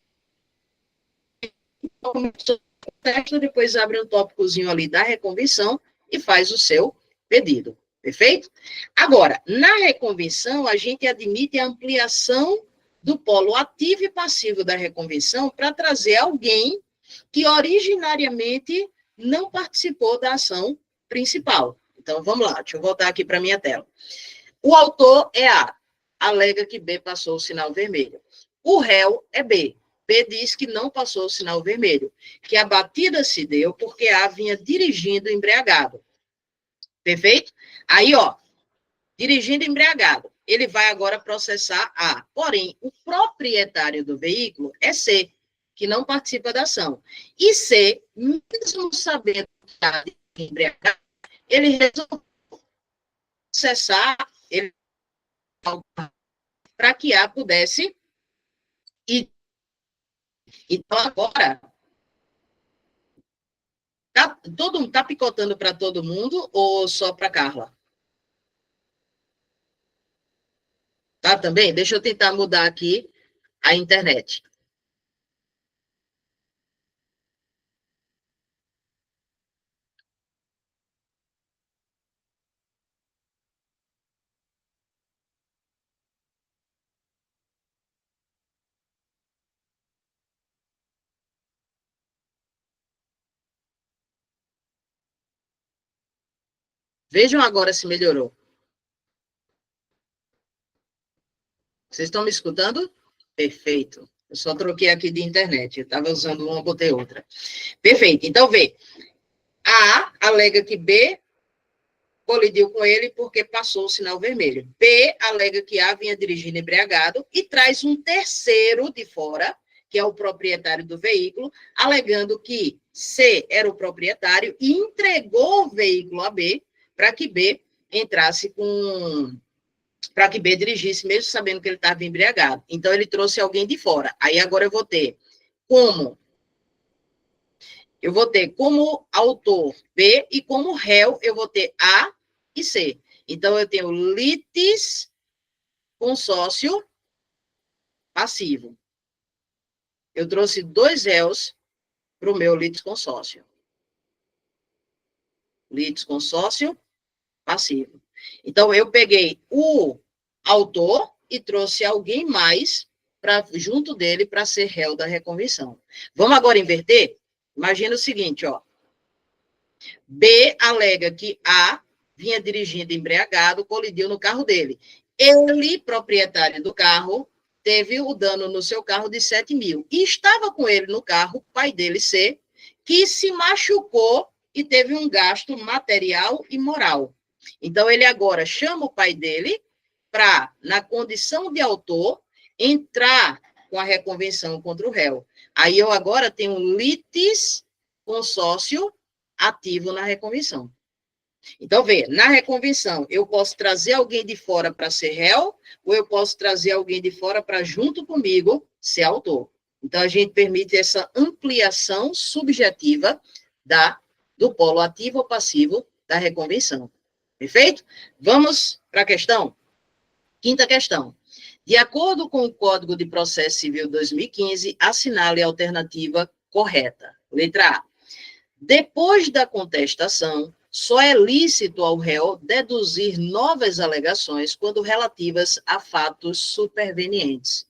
Depois abre um tópicozinho ali da reconvenção e faz o seu pedido. Perfeito? Agora, na reconvenção, a gente admite a ampliação do polo ativo e passivo da reconvenção para trazer alguém que originariamente não participou da ação principal. Então, vamos lá, deixa eu voltar aqui para a minha tela. O autor é A, alega que B passou o sinal vermelho. O réu é B. B diz que não passou o sinal vermelho, que a batida se deu porque A vinha dirigindo embriagado. Perfeito? Aí, ó, dirigindo embriagado. Ele vai agora processar A. Porém, o proprietário do veículo é C, que não participa da ação. E C, mesmo sabendo que está embriagado, ele resolveu processar ele para que A pudesse ir. Então, agora, tá picotando para todo mundo ou só para Carla? Tá também? Deixa eu tentar mudar aqui a internet. Vejam agora se melhorou. Vocês estão me escutando? Perfeito. Eu só troquei aqui de internet. Eu estava usando uma, botei outra. Perfeito. Então, vê. A alega que B colidiu com ele porque passou o sinal vermelho. B alega que A vinha dirigindo embriagado e traz um terceiro de fora, que é o proprietário do veículo, alegando que C era o proprietário e entregou o veículo a B para que B entrasse com... para que B dirigisse, mesmo sabendo que ele estava embriagado. Então, ele trouxe alguém de fora. Aí, agora eu vou ter como... Eu vou ter como autor B e como réu eu vou ter A e C. Então, eu tenho litis consórcio passivo. Eu trouxe dois réus para o meu litis consórcio. Litis consórcio passivo. Então, eu peguei o autor e trouxe alguém mais junto dele para ser réu da reconvenção. Vamos agora inverter? Imagina o seguinte, ó. B alega que A vinha dirigindo embriagado, colidiu no carro dele. Ele, proprietário do carro, teve o dano no seu carro de 7 mil. E estava com ele no carro, o pai dele, C, que se machucou e teve um gasto material e moral. Então, ele agora chama o pai dele para, na condição de autor, entrar com a reconvenção contra o réu. Aí eu agora tenho um litis consórcio ativo na reconvenção. Então, vê, na reconvenção, eu posso trazer alguém de fora para ser réu, ou eu posso trazer alguém de fora para, junto comigo, ser autor. Então, a gente permite essa ampliação subjetiva do polo ativo ou passivo da reconvenção. Perfeito? Vamos para a questão? Quinta questão. De acordo com o Código de Processo Civil 2015, assinale a alternativa correta. Letra A. Depois da contestação, só é lícito ao réu deduzir novas alegações quando relativas a fatos supervenientes.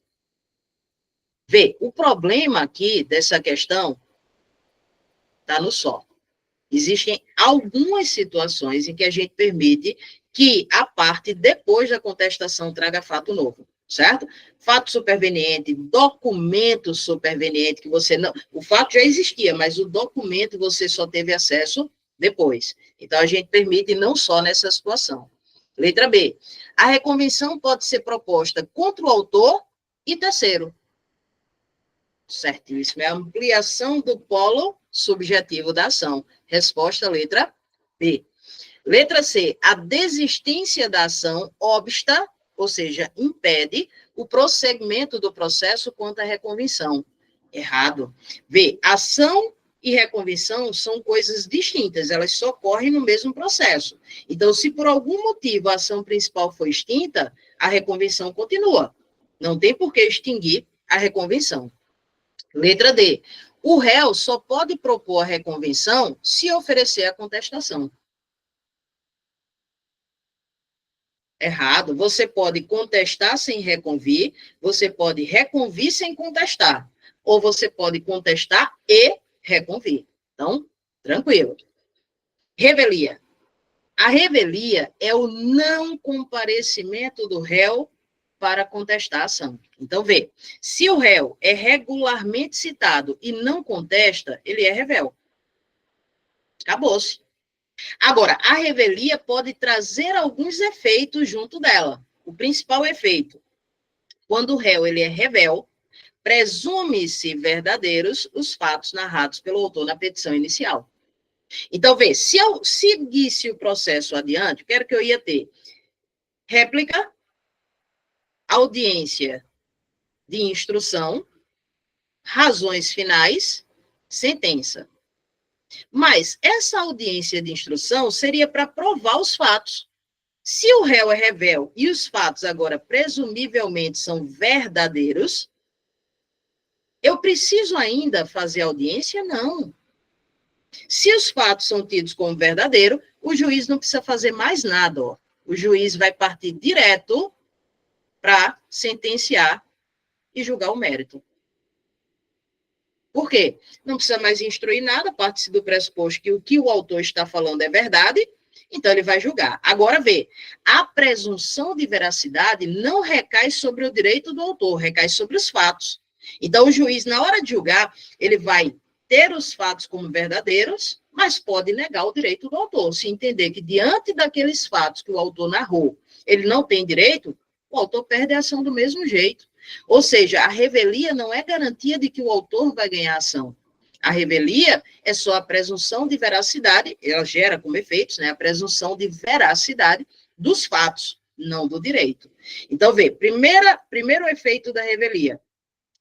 Vê, o problema aqui dessa questão está no só. Existem algumas situações em que a gente permite que a parte, depois da contestação, traga fato novo, certo? Fato superveniente, documento superveniente, que você não... O fato já existia, mas o documento você só teve acesso depois. Então, a gente permite não só nessa situação. Letra B. A reconvenção pode ser proposta contra o autor e terceiro. Certíssimo. É a ampliação do polo subjetivo da ação. Resposta, letra B. Letra C. A desistência da ação obsta, ou seja, impede o prosseguimento do processo quanto à reconvenção. Errado. B. Ação e reconvenção são coisas distintas, elas só ocorrem no mesmo processo. Então, se por algum motivo a ação principal foi extinta, a reconvenção continua. Não tem por que extinguir a reconvenção. Letra D. O réu só pode propor a reconvenção se oferecer a contestação. Errado. Você pode contestar sem reconvir, você pode reconvir sem contestar, ou você pode contestar e reconvir. Então, tranquilo. Revelia. A revelia é o não comparecimento do réu para contestar a ação. Então, vê, se o réu é regularmente citado e não contesta, ele é revel. Acabou-se. Agora, a revelia pode trazer alguns efeitos junto dela. O principal efeito, quando o réu ele é revel, presume-se verdadeiros os fatos narrados pelo autor na petição inicial. Então, vê, se eu seguisse o processo adiante, o que era que eu ia ter? Réplica, audiência de instrução, razões finais, sentença. Mas essa audiência de instrução seria para provar os fatos. Se o réu é revel e os fatos agora presumivelmente são verdadeiros, eu preciso ainda fazer audiência? Não. Se os fatos são tidos como verdadeiro, o juiz não precisa fazer mais nada. Ó. O juiz vai partir direto para sentenciar e julgar o mérito. Por quê? Não precisa mais instruir nada, parte-se do pressuposto que o que o autor está falando é verdade, então ele vai julgar. Agora, vê, a presunção de veracidade não recai sobre o direito do autor, recai sobre os fatos. Então, o juiz, na hora de julgar, ele vai ter os fatos como verdadeiros, mas pode negar o direito do autor. Se entender que, diante daqueles fatos que o autor narrou, ele não tem direito, o autor perde a ação do mesmo jeito. Ou seja, a revelia não é garantia de que o autor vai ganhar a ação. A revelia é só a presunção de veracidade, ela gera como efeitos, né, a presunção de veracidade dos fatos, não do direito. Então, vê, primeiro efeito da revelia.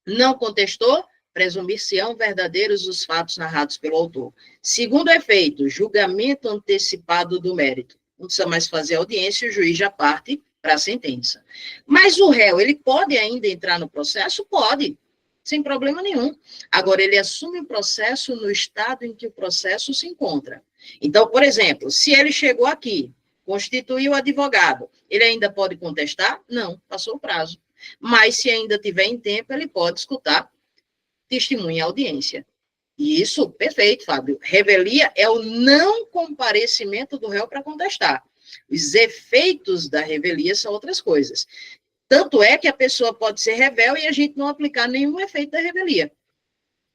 Não contestou, presumir-se-ão verdadeiros os fatos narrados pelo autor. Segundo efeito, julgamento antecipado do mérito. Não precisa mais fazer audiência, o juiz já parte para a sentença. Mas o réu, ele pode ainda entrar no processo? Pode, sem problema nenhum. Agora, ele assume o processo no estado em que o processo se encontra. Então, por exemplo, se ele chegou aqui, constituiu advogado, ele ainda pode contestar? Não, passou o prazo. Mas, se ainda tiver em tempo, ele pode escutar testemunha e audiência. E isso, perfeito, Fábio. Revelia é o não comparecimento do réu para contestar. Os efeitos da revelia são outras coisas. Tanto é que a pessoa pode ser revel e a gente não aplicar nenhum efeito da revelia.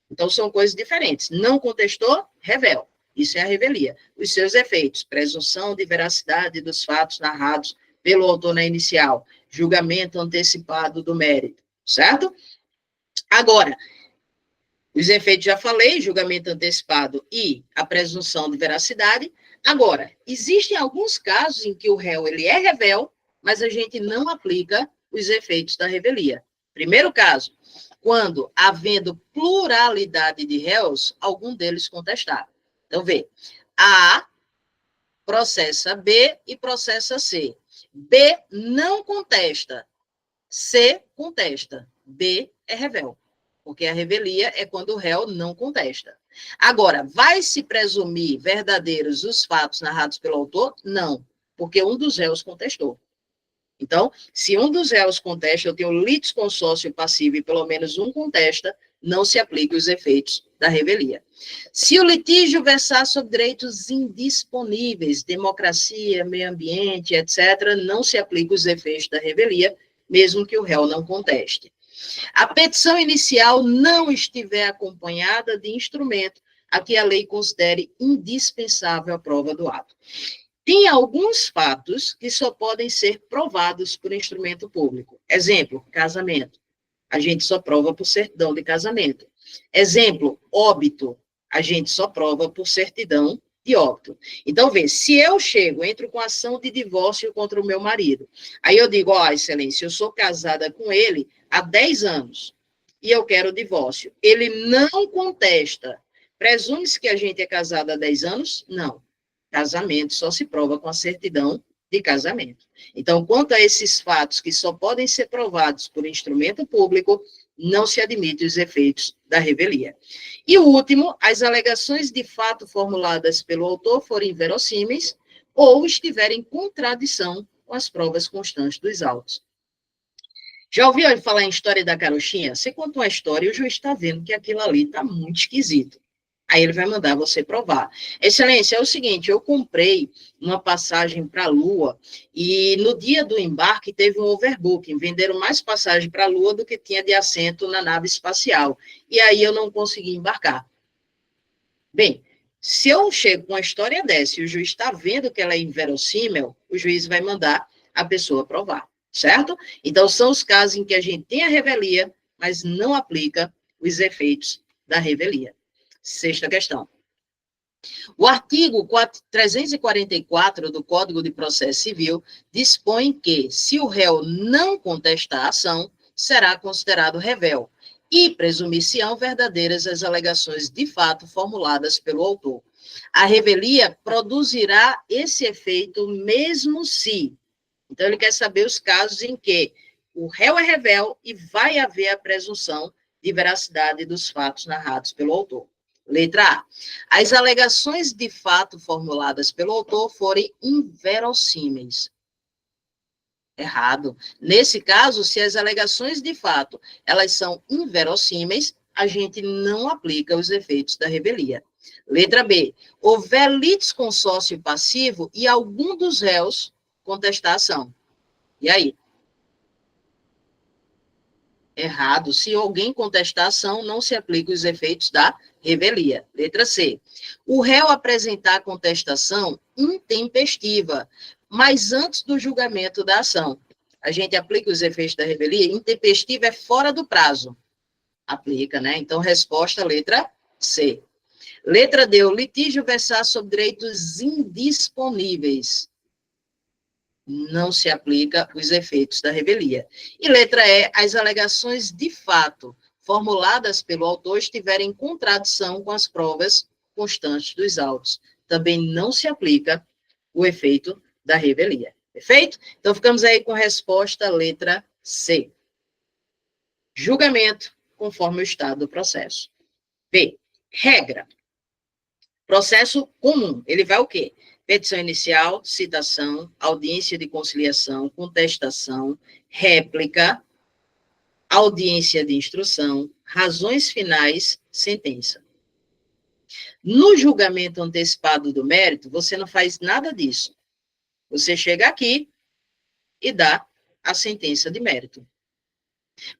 Então, são coisas diferentes. Não contestou, revel. Isso é a revelia. Os seus efeitos, presunção de veracidade dos fatos narrados pelo autor na inicial, julgamento antecipado do mérito, certo? Agora, os efeitos já falei, julgamento antecipado e a presunção de veracidade. Agora, existem alguns casos em que o réu ele é revel, mas a gente não aplica os efeitos da revelia. Primeiro caso, quando, havendo pluralidade de réus, algum deles contestar. Então, vê, A processa B e processa C. B não contesta, C contesta. B é revel, porque a revelia é quando o réu não contesta. Agora, vai se presumir verdadeiros os fatos narrados pelo autor? Não, porque um dos réus contestou. Então, se um dos réus contesta, eu tenho litisconsórcio passivo e pelo menos um contesta, não se aplica os efeitos da revelia. Se o litígio versar sobre direitos indisponíveis, democracia, meio ambiente, etc., não se aplica os efeitos da revelia, mesmo que o réu não conteste. A petição inicial não estiver acompanhada de instrumento a que a lei considere indispensável a prova do ato. Tem alguns fatos que só podem ser provados por instrumento público. Exemplo, casamento. A gente só prova por certidão de casamento. Exemplo, óbito. A gente só prova por certidão de óbito. Então, vê, se eu entro com ação de divórcio contra o meu marido, aí eu digo, ó, excelência, eu sou casada com ele há 10 anos e eu quero o divórcio. Ele não contesta. Presume-se que a gente é casado há 10 anos? Não. Casamento só se prova com a certidão de casamento. Então, quanto a esses fatos que só podem ser provados por instrumento público, não se admite os efeitos da revelia. E o último, as alegações de fato formuladas pelo autor forem verossímeis ou estiverem em contradição com as provas constantes dos autos. Já ouviu falar em história da carochinha? Você conta uma história e o juiz está vendo que aquilo ali está muito esquisito. Aí ele vai mandar você provar. Excelência, é o seguinte, eu comprei uma passagem para a Lua e no dia do embarque teve um overbooking, venderam mais passagem para a Lua do que tinha de assento na nave espacial. E aí eu não consegui embarcar. Bem, se eu chego com uma história dessa e o juiz está vendo que ela é inverossímil, o juiz vai mandar a pessoa provar, certo? Então, são os casos em que a gente tem a revelia, mas não aplica os efeitos da revelia. Sexta questão. O artigo 344 do Código de Processo Civil dispõe que, se o réu não contestar a ação, será considerado revel e presumir-se-ão verdadeiras as alegações de fato formuladas pelo autor. A revelia produzirá esse efeito mesmo se. Então, ele quer saber os casos em que o réu é revel e vai haver a presunção de veracidade dos fatos narrados pelo autor. Letra A. As alegações de fato formuladas pelo autor forem inverossímeis. Errado. Nesse caso, se as alegações de fato elas são inverossímeis, a gente não aplica os efeitos da revelia. Letra B. Houver litisconsórcio passivo e algum dos réus contestar a ação. E aí? Errado. Se alguém contestar a ação, não se aplica os efeitos da revelia. Letra C. O réu apresentar contestação intempestiva, mas antes do julgamento da ação. A gente aplica os efeitos da revelia? Intempestiva é fora do prazo. Aplica, né? Então, resposta, letra C. Letra D. O litígio versar sobre direitos indisponíveis. Não se aplica os efeitos da revelia. E letra E, as alegações de fato formuladas pelo autor estiverem em contradição com as provas constantes dos autos. Também não se aplica o efeito da revelia. Perfeito? Então, ficamos aí com a resposta letra C. Julgamento conforme o estado do processo. B. Regra. Processo comum. Ele vai o quê? Petição inicial, citação, audiência de conciliação, contestação, réplica, audiência de instrução, razões finais, sentença. No julgamento antecipado do mérito, você não faz nada disso. Você chega aqui e dá a sentença de mérito.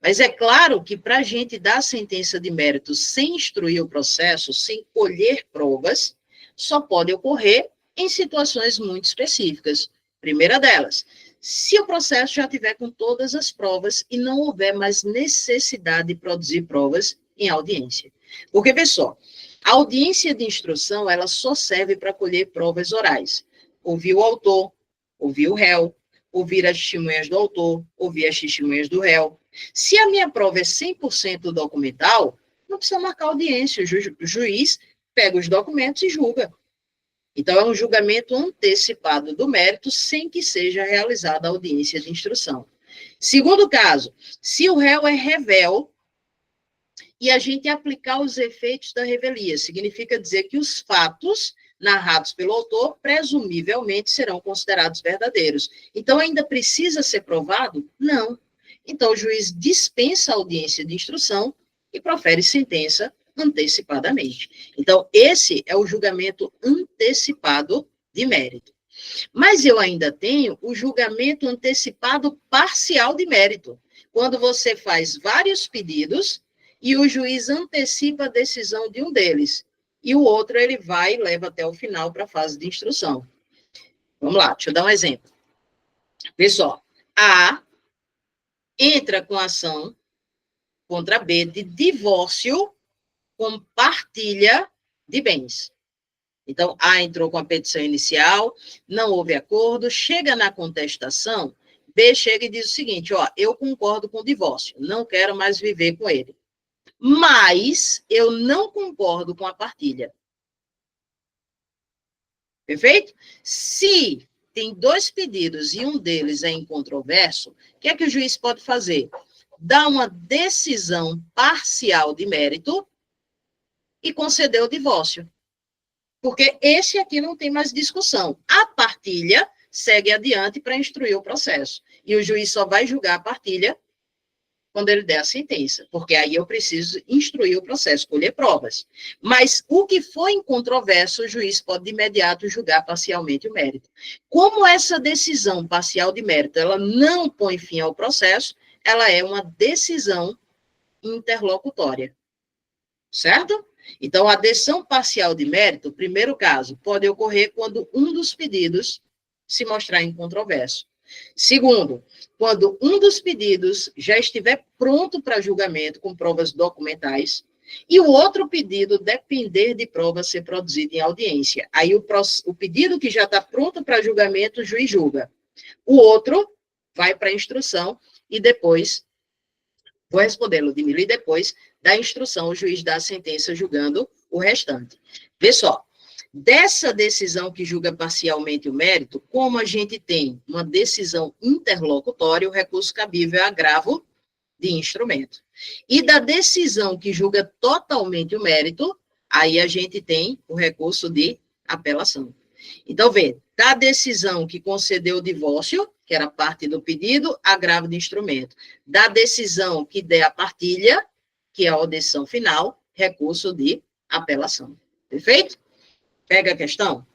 Mas é claro que para a gente dar a sentença de mérito sem instruir o processo, sem colher provas, só pode ocorrer em situações muito específicas. Primeira delas, se o processo já tiver com todas as provas e não houver mais necessidade de produzir provas em audiência. Porque, vê só, a audiência de instrução, ela só serve para colher provas orais. Ouvir o autor, ouvir o réu, ouvir as testemunhas do autor, ouvir as testemunhas do réu. Se a minha prova é 100% documental, não precisa marcar audiência, o juiz pega os documentos e julga. Então, é um julgamento antecipado do mérito sem que seja realizada a audiência de instrução. Segundo caso, se o réu é revel e a gente aplicar os efeitos da revelia, significa dizer que os fatos narrados pelo autor presumivelmente serão considerados verdadeiros. Então, ainda precisa ser provado? Não. Então, o juiz dispensa a audiência de instrução e profere sentença antecipadamente. Então, esse é o julgamento antecipado de mérito. Mas eu ainda tenho o julgamento antecipado parcial de mérito, quando você faz vários pedidos e o juiz antecipa a decisão de um deles, e o outro ele vai e leva até o final para a fase de instrução. Vamos lá, deixa eu dar um exemplo. Pessoal, A entra com ação contra B de divórcio com partilha de bens. Então, A entrou com a petição inicial, não houve acordo, chega na contestação, B chega e diz o seguinte, ó, eu concordo com o divórcio, não quero mais viver com ele. Mas eu não concordo com a partilha. Perfeito? Se tem dois pedidos e um deles é incontroverso, o que é que o juiz pode fazer? Dar uma decisão parcial de mérito e conceder o divórcio. Porque esse aqui não tem mais discussão. A partilha segue adiante para instruir o processo. E o juiz só vai julgar a partilha quando ele der a sentença, porque aí eu preciso instruir o processo, colher provas. Mas o que for incontroverso, o juiz pode de imediato julgar parcialmente o mérito. Como essa decisão parcial de mérito, ela não põe fim ao processo, ela é uma decisão interlocutória. Certo? Então, a decisão parcial de mérito, primeiro caso, pode ocorrer quando um dos pedidos se mostrar incontroverso. Segundo, quando um dos pedidos já estiver pronto para julgamento com provas documentais e o outro pedido depender de prova ser produzido em audiência. Aí o pedido que já está pronto para julgamento, o juiz julga. O outro vai para a instrução e depois, vou responder, Ludmila, e depois da instrução o juiz dá a sentença julgando o restante. Vê só. Dessa decisão que julga parcialmente o mérito, como a gente tem uma decisão interlocutória, o recurso cabível é agravo de instrumento. E da decisão que julga totalmente o mérito, aí a gente tem o recurso de apelação. Então, vê, da decisão que concedeu o divórcio, que era parte do pedido, agravo de instrumento. Da decisão que der a partilha, que é a audição final, recurso de apelação. Perfeito? Pega a questão?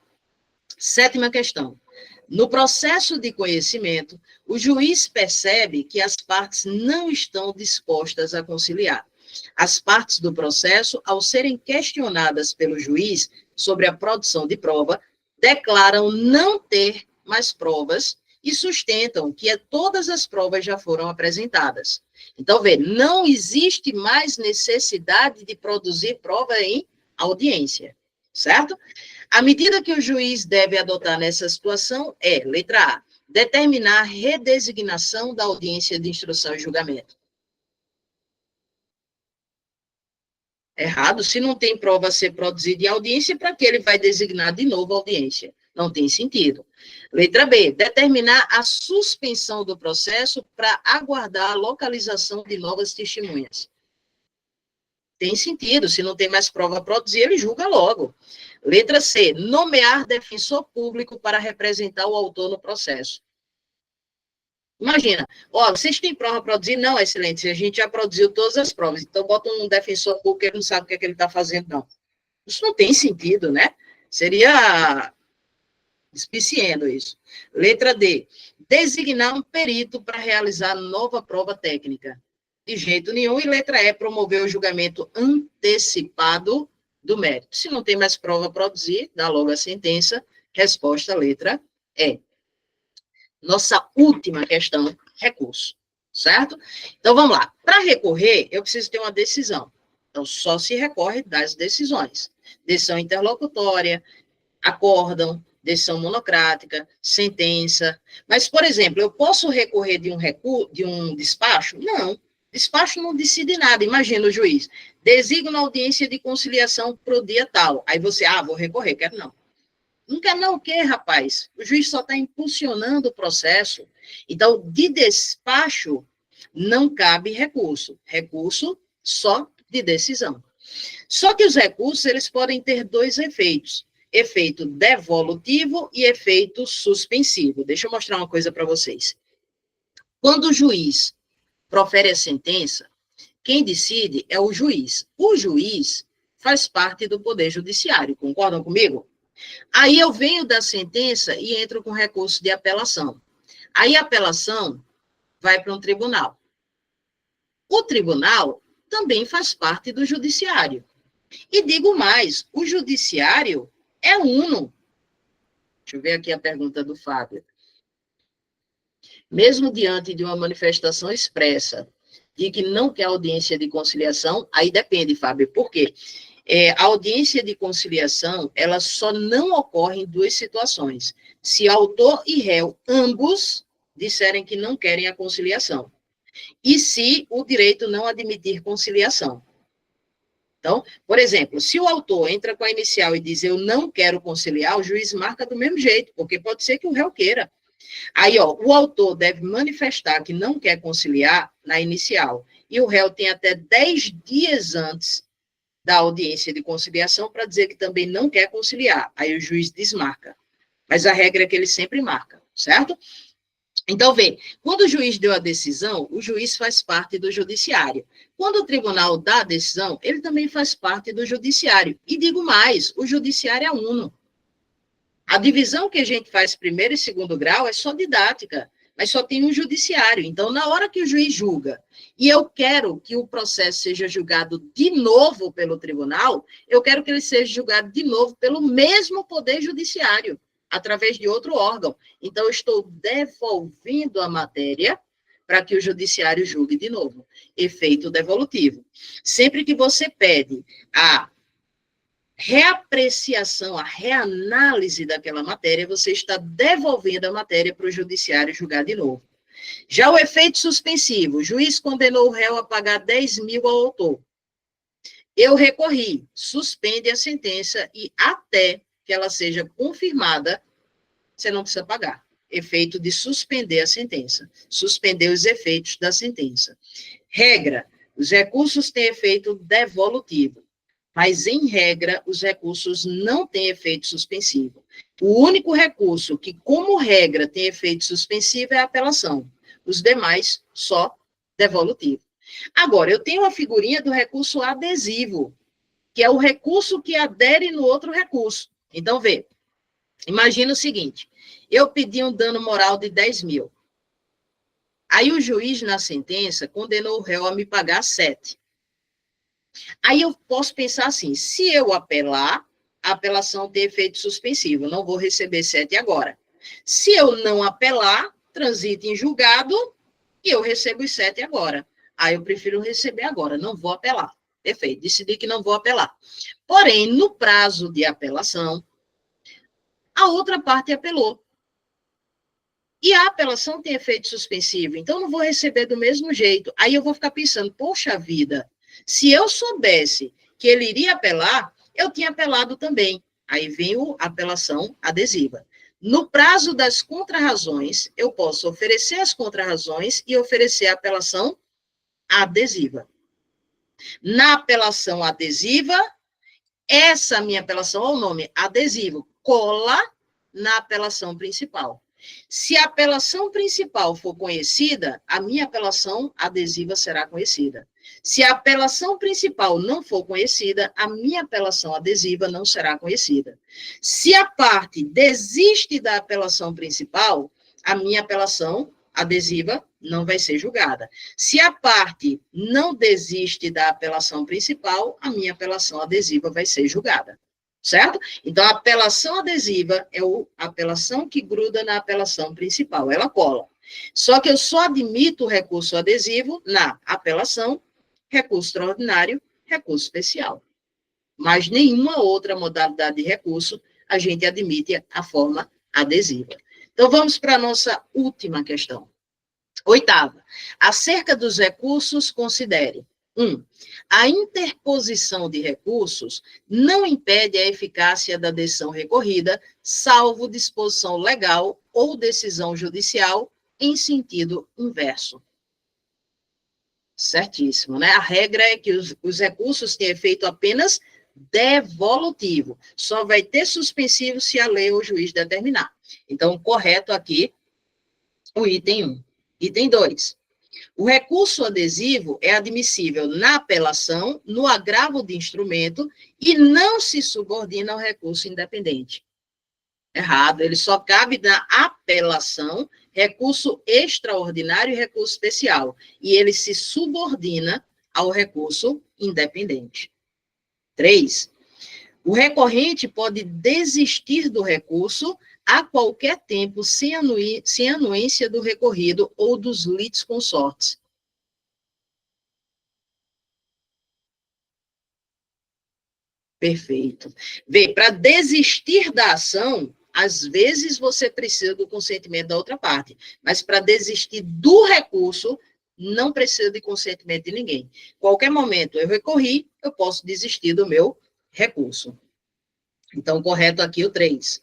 Sétima questão. No processo de conhecimento, o juiz percebe que as partes não estão dispostas a conciliar. As partes do processo, ao serem questionadas pelo juiz sobre a produção de prova, declaram não ter mais provas e sustentam que todas as provas já foram apresentadas. Então, vê, não existe mais necessidade de produzir prova em audiência. Certo? A medida que o juiz deve adotar nessa situação é, letra A, determinar a redesignação da audiência de instrução e julgamento. Errado, se não tem prova a ser produzida em audiência, para que ele vai designar de novo a audiência? Não tem sentido. Letra B, determinar a suspensão do processo para aguardar a localização de novas testemunhas. Tem sentido, se não tem mais prova a produzir, ele julga logo. Letra C, nomear defensor público para representar o autor no processo. Imagina, ó, vocês têm prova a produzir? Não, excelência, a gente já produziu todas as provas, então bota um defensor público que ele não sabe o que é que ele está fazendo, não. Isso não tem sentido, né? Seria Despiciendo isso. Letra D. Designar um perito para realizar nova prova técnica. De jeito nenhum. E letra E. Promover o julgamento antecipado do mérito. Se não tem mais prova a produzir, dá logo a sentença. Resposta, letra E. Nossa última questão, recurso. Certo? Então, vamos lá. Para recorrer, eu preciso ter uma decisão. Então, só se recorre das decisões. Decisão interlocutória, acórdão, decisão monocrática, sentença. Mas, por exemplo, eu posso recorrer de um despacho? Não. Despacho não decide nada. Imagina o juiz. Designa audiência de conciliação para o dia tal. Aí você, vou recorrer. Quero não. Não quer não o quê, rapaz? O juiz só está impulsionando o processo. Então, de despacho, não cabe recurso. Recurso só de decisão. Só que os recursos, eles podem ter dois efeitos. Efeito devolutivo e efeito suspensivo. Deixa eu mostrar uma coisa para vocês. Quando o juiz profere a sentença, quem decide é o juiz. O juiz faz parte do Poder Judiciário, concordam comigo? Aí eu venho da sentença e entro com recurso de apelação. Aí a apelação vai para um tribunal. O tribunal também faz parte do judiciário. E digo mais, o judiciário é uno. Deixa eu ver aqui a pergunta do Fábio. Mesmo diante de uma manifestação expressa de que não quer audiência de conciliação, aí depende, Fábio, por quê? A audiência de conciliação, ela só não ocorre em duas situações. Se autor e réu, ambos, disserem que não querem a conciliação. E se o direito não admitir conciliação. Então, por exemplo, se o autor entra com a inicial e diz eu não quero conciliar, o juiz marca do mesmo jeito, porque pode ser que o réu queira. Aí, o autor deve manifestar que não quer conciliar na inicial. E o réu tem até 10 dias antes da audiência de conciliação para dizer que também não quer conciliar. Aí o juiz desmarca. Mas a regra é que ele sempre marca, certo? Então, vê, quando o juiz deu a decisão, o juiz faz parte do judiciário. Quando o tribunal dá a decisão, ele também faz parte do judiciário. E digo mais, o judiciário é uno. A divisão que a gente faz primeiro e segundo grau é só didática, mas só tem um judiciário. Então, na hora que o juiz julga, e eu quero que o processo seja julgado de novo pelo tribunal, eu quero que ele seja julgado de novo pelo mesmo poder judiciário, através de outro órgão. Então, eu estou devolvendo a matéria para que o judiciário julgue de novo. Efeito devolutivo. Sempre que você pede a reapreciação, a reanálise daquela matéria, você está devolvendo a matéria para o judiciário julgar de novo. Já o efeito suspensivo, o juiz condenou o réu a pagar 10 mil ao autor. Eu recorri, suspende a sentença e até que ela seja confirmada, você não precisa pagar. Efeito de suspender a sentença, suspender os efeitos da sentença. Regra, os recursos têm efeito devolutivo. Mas, em regra, os recursos não têm efeito suspensivo. O único recurso que, como regra, tem efeito suspensivo é a apelação. Os demais, só devolutivo. Agora, eu tenho a figurinha do recurso adesivo, que é o recurso que adere no outro recurso. Então, vê, imagina o seguinte, eu pedi um dano moral de 10 mil. Aí o juiz, na sentença, condenou o réu a me pagar 7. Aí eu posso pensar assim, se eu apelar, a apelação tem efeito suspensivo, não vou receber 7 agora. Se eu não apelar, transita em julgado e eu recebo os 7 agora. Aí eu prefiro receber agora, não vou apelar. Perfeito, decidi que não vou apelar. Porém, no prazo de apelação, a outra parte apelou. E a apelação tem efeito suspensivo, então não vou receber do mesmo jeito. Aí eu vou ficar pensando, poxa vida, se eu soubesse que ele iria apelar, eu tinha apelado também. Aí vem a apelação adesiva. No prazo das contrarrazões, eu posso oferecer as contrarrazões e oferecer a apelação adesiva. Na apelação adesiva, essa minha apelação, olha o nome, adesivo, cola na apelação principal. Se a apelação principal for conhecida, a minha apelação adesiva será conhecida. Se a apelação principal não for conhecida, a minha apelação adesiva não será conhecida. Se a parte desiste da apelação principal, a minha apelação adesiva não vai ser julgada. Se a parte não desiste da apelação principal, a minha apelação adesiva vai ser julgada. Certo? Então, a apelação adesiva é a apelação que gruda na apelação principal, ela cola. Só que eu só admito o recurso adesivo na apelação, recurso extraordinário, recurso especial. Mas nenhuma outra modalidade de recurso a gente admite a forma adesiva. Então, vamos para a nossa última questão. Oitava, acerca dos recursos, considere. 1. A interposição de recursos não impede a eficácia da decisão recorrida, salvo disposição legal ou decisão judicial em sentido inverso. Certíssimo, né? A regra é que os recursos têm efeito apenas devolutivo. Só vai ter suspensivo se a lei ou o juiz determinar. Então, correto aqui, o item 1. Item 2. O recurso adesivo é admissível na apelação, no agravo de instrumento e não se subordina ao recurso independente. Errado, ele só cabe na apelação, recurso extraordinário e recurso especial. E ele se subordina ao recurso independente. 3. O recorrente pode desistir do recurso a qualquer tempo, sem anuência do recorrido ou dos litisconsortes. Perfeito. Bem, para desistir da ação, às vezes você precisa do consentimento da outra parte, mas para desistir do recurso, não precisa de consentimento de ninguém. Qualquer momento eu recorri, eu posso desistir do meu recurso. Então, correto aqui o 3.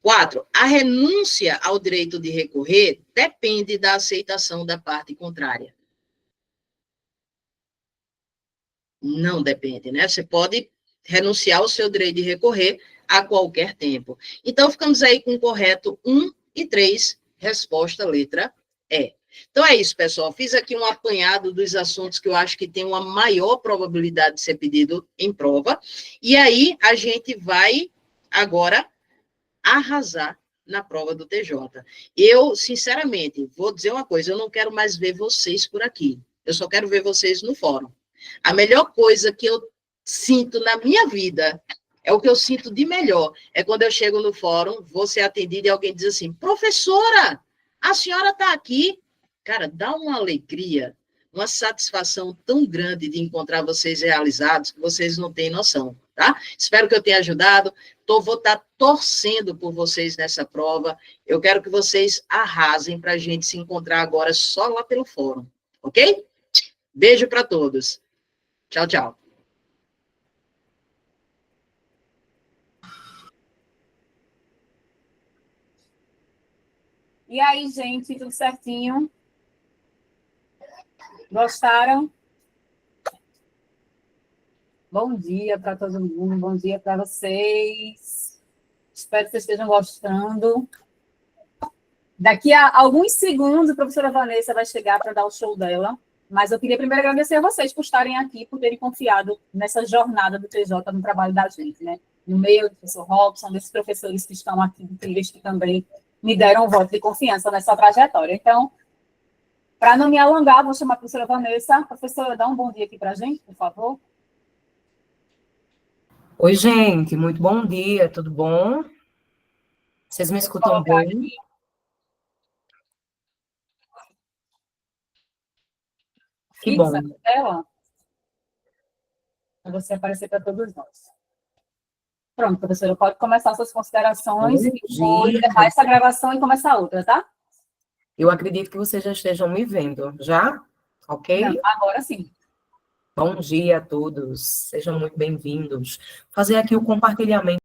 4. A renúncia ao direito de recorrer depende da aceitação da parte contrária. Não depende, né? Você pode renunciar ao seu direito de recorrer a qualquer tempo. Então, ficamos aí com o correto 1 e 3, resposta letra E. Então, é isso, pessoal. Fiz aqui um apanhado dos assuntos que eu acho que tem uma maior probabilidade de ser pedido em prova. E aí, a gente vai agora arrasar na prova do TJ. Eu, sinceramente, vou dizer uma coisa, eu não quero mais ver vocês por aqui. Eu só quero ver vocês no fórum. A melhor coisa que eu sinto na minha vida, é o que eu sinto de melhor, é quando eu chego no fórum, vou ser atendida e alguém diz assim, professora, a senhora está aqui. Cara, dá uma alegria, uma satisfação tão grande de encontrar vocês realizados que vocês não têm noção, tá? Espero que eu tenha ajudado. Vou estar torcendo por vocês nessa prova. Eu quero que vocês arrasem para a gente se encontrar agora só lá pelo fórum, ok? Beijo para todos. Tchau, tchau. E aí, gente, tudo certinho? Gostaram? Bom dia para todo mundo, bom dia para vocês. Espero que vocês estejam gostando. Daqui a alguns segundos, a professora Vanessa vai chegar para dar o show dela, mas eu queria primeiro agradecer a vocês por estarem aqui, por terem confiado nessa jornada do TJ no trabalho da gente, né? No meio do professor Robson, desses professores que estão aqui, incríveis, que também me deram um voto de confiança nessa trajetória. Então, para não me alongar, vou chamar a professora Vanessa. Professora, dá um bom dia aqui para a gente, por favor. Oi, gente, muito bom dia, tudo bom? Vocês me escutam bem? Que bom. Para você aparecer para todos nós. Pronto, professora, pode começar suas considerações e vou encerrar essa gravação e começar outra, tá? Eu acredito que vocês já estejam me vendo, já? Ok? Não, agora sim. Bom dia a todos, sejam muito bem-vindos. Fazer aqui o compartilhamento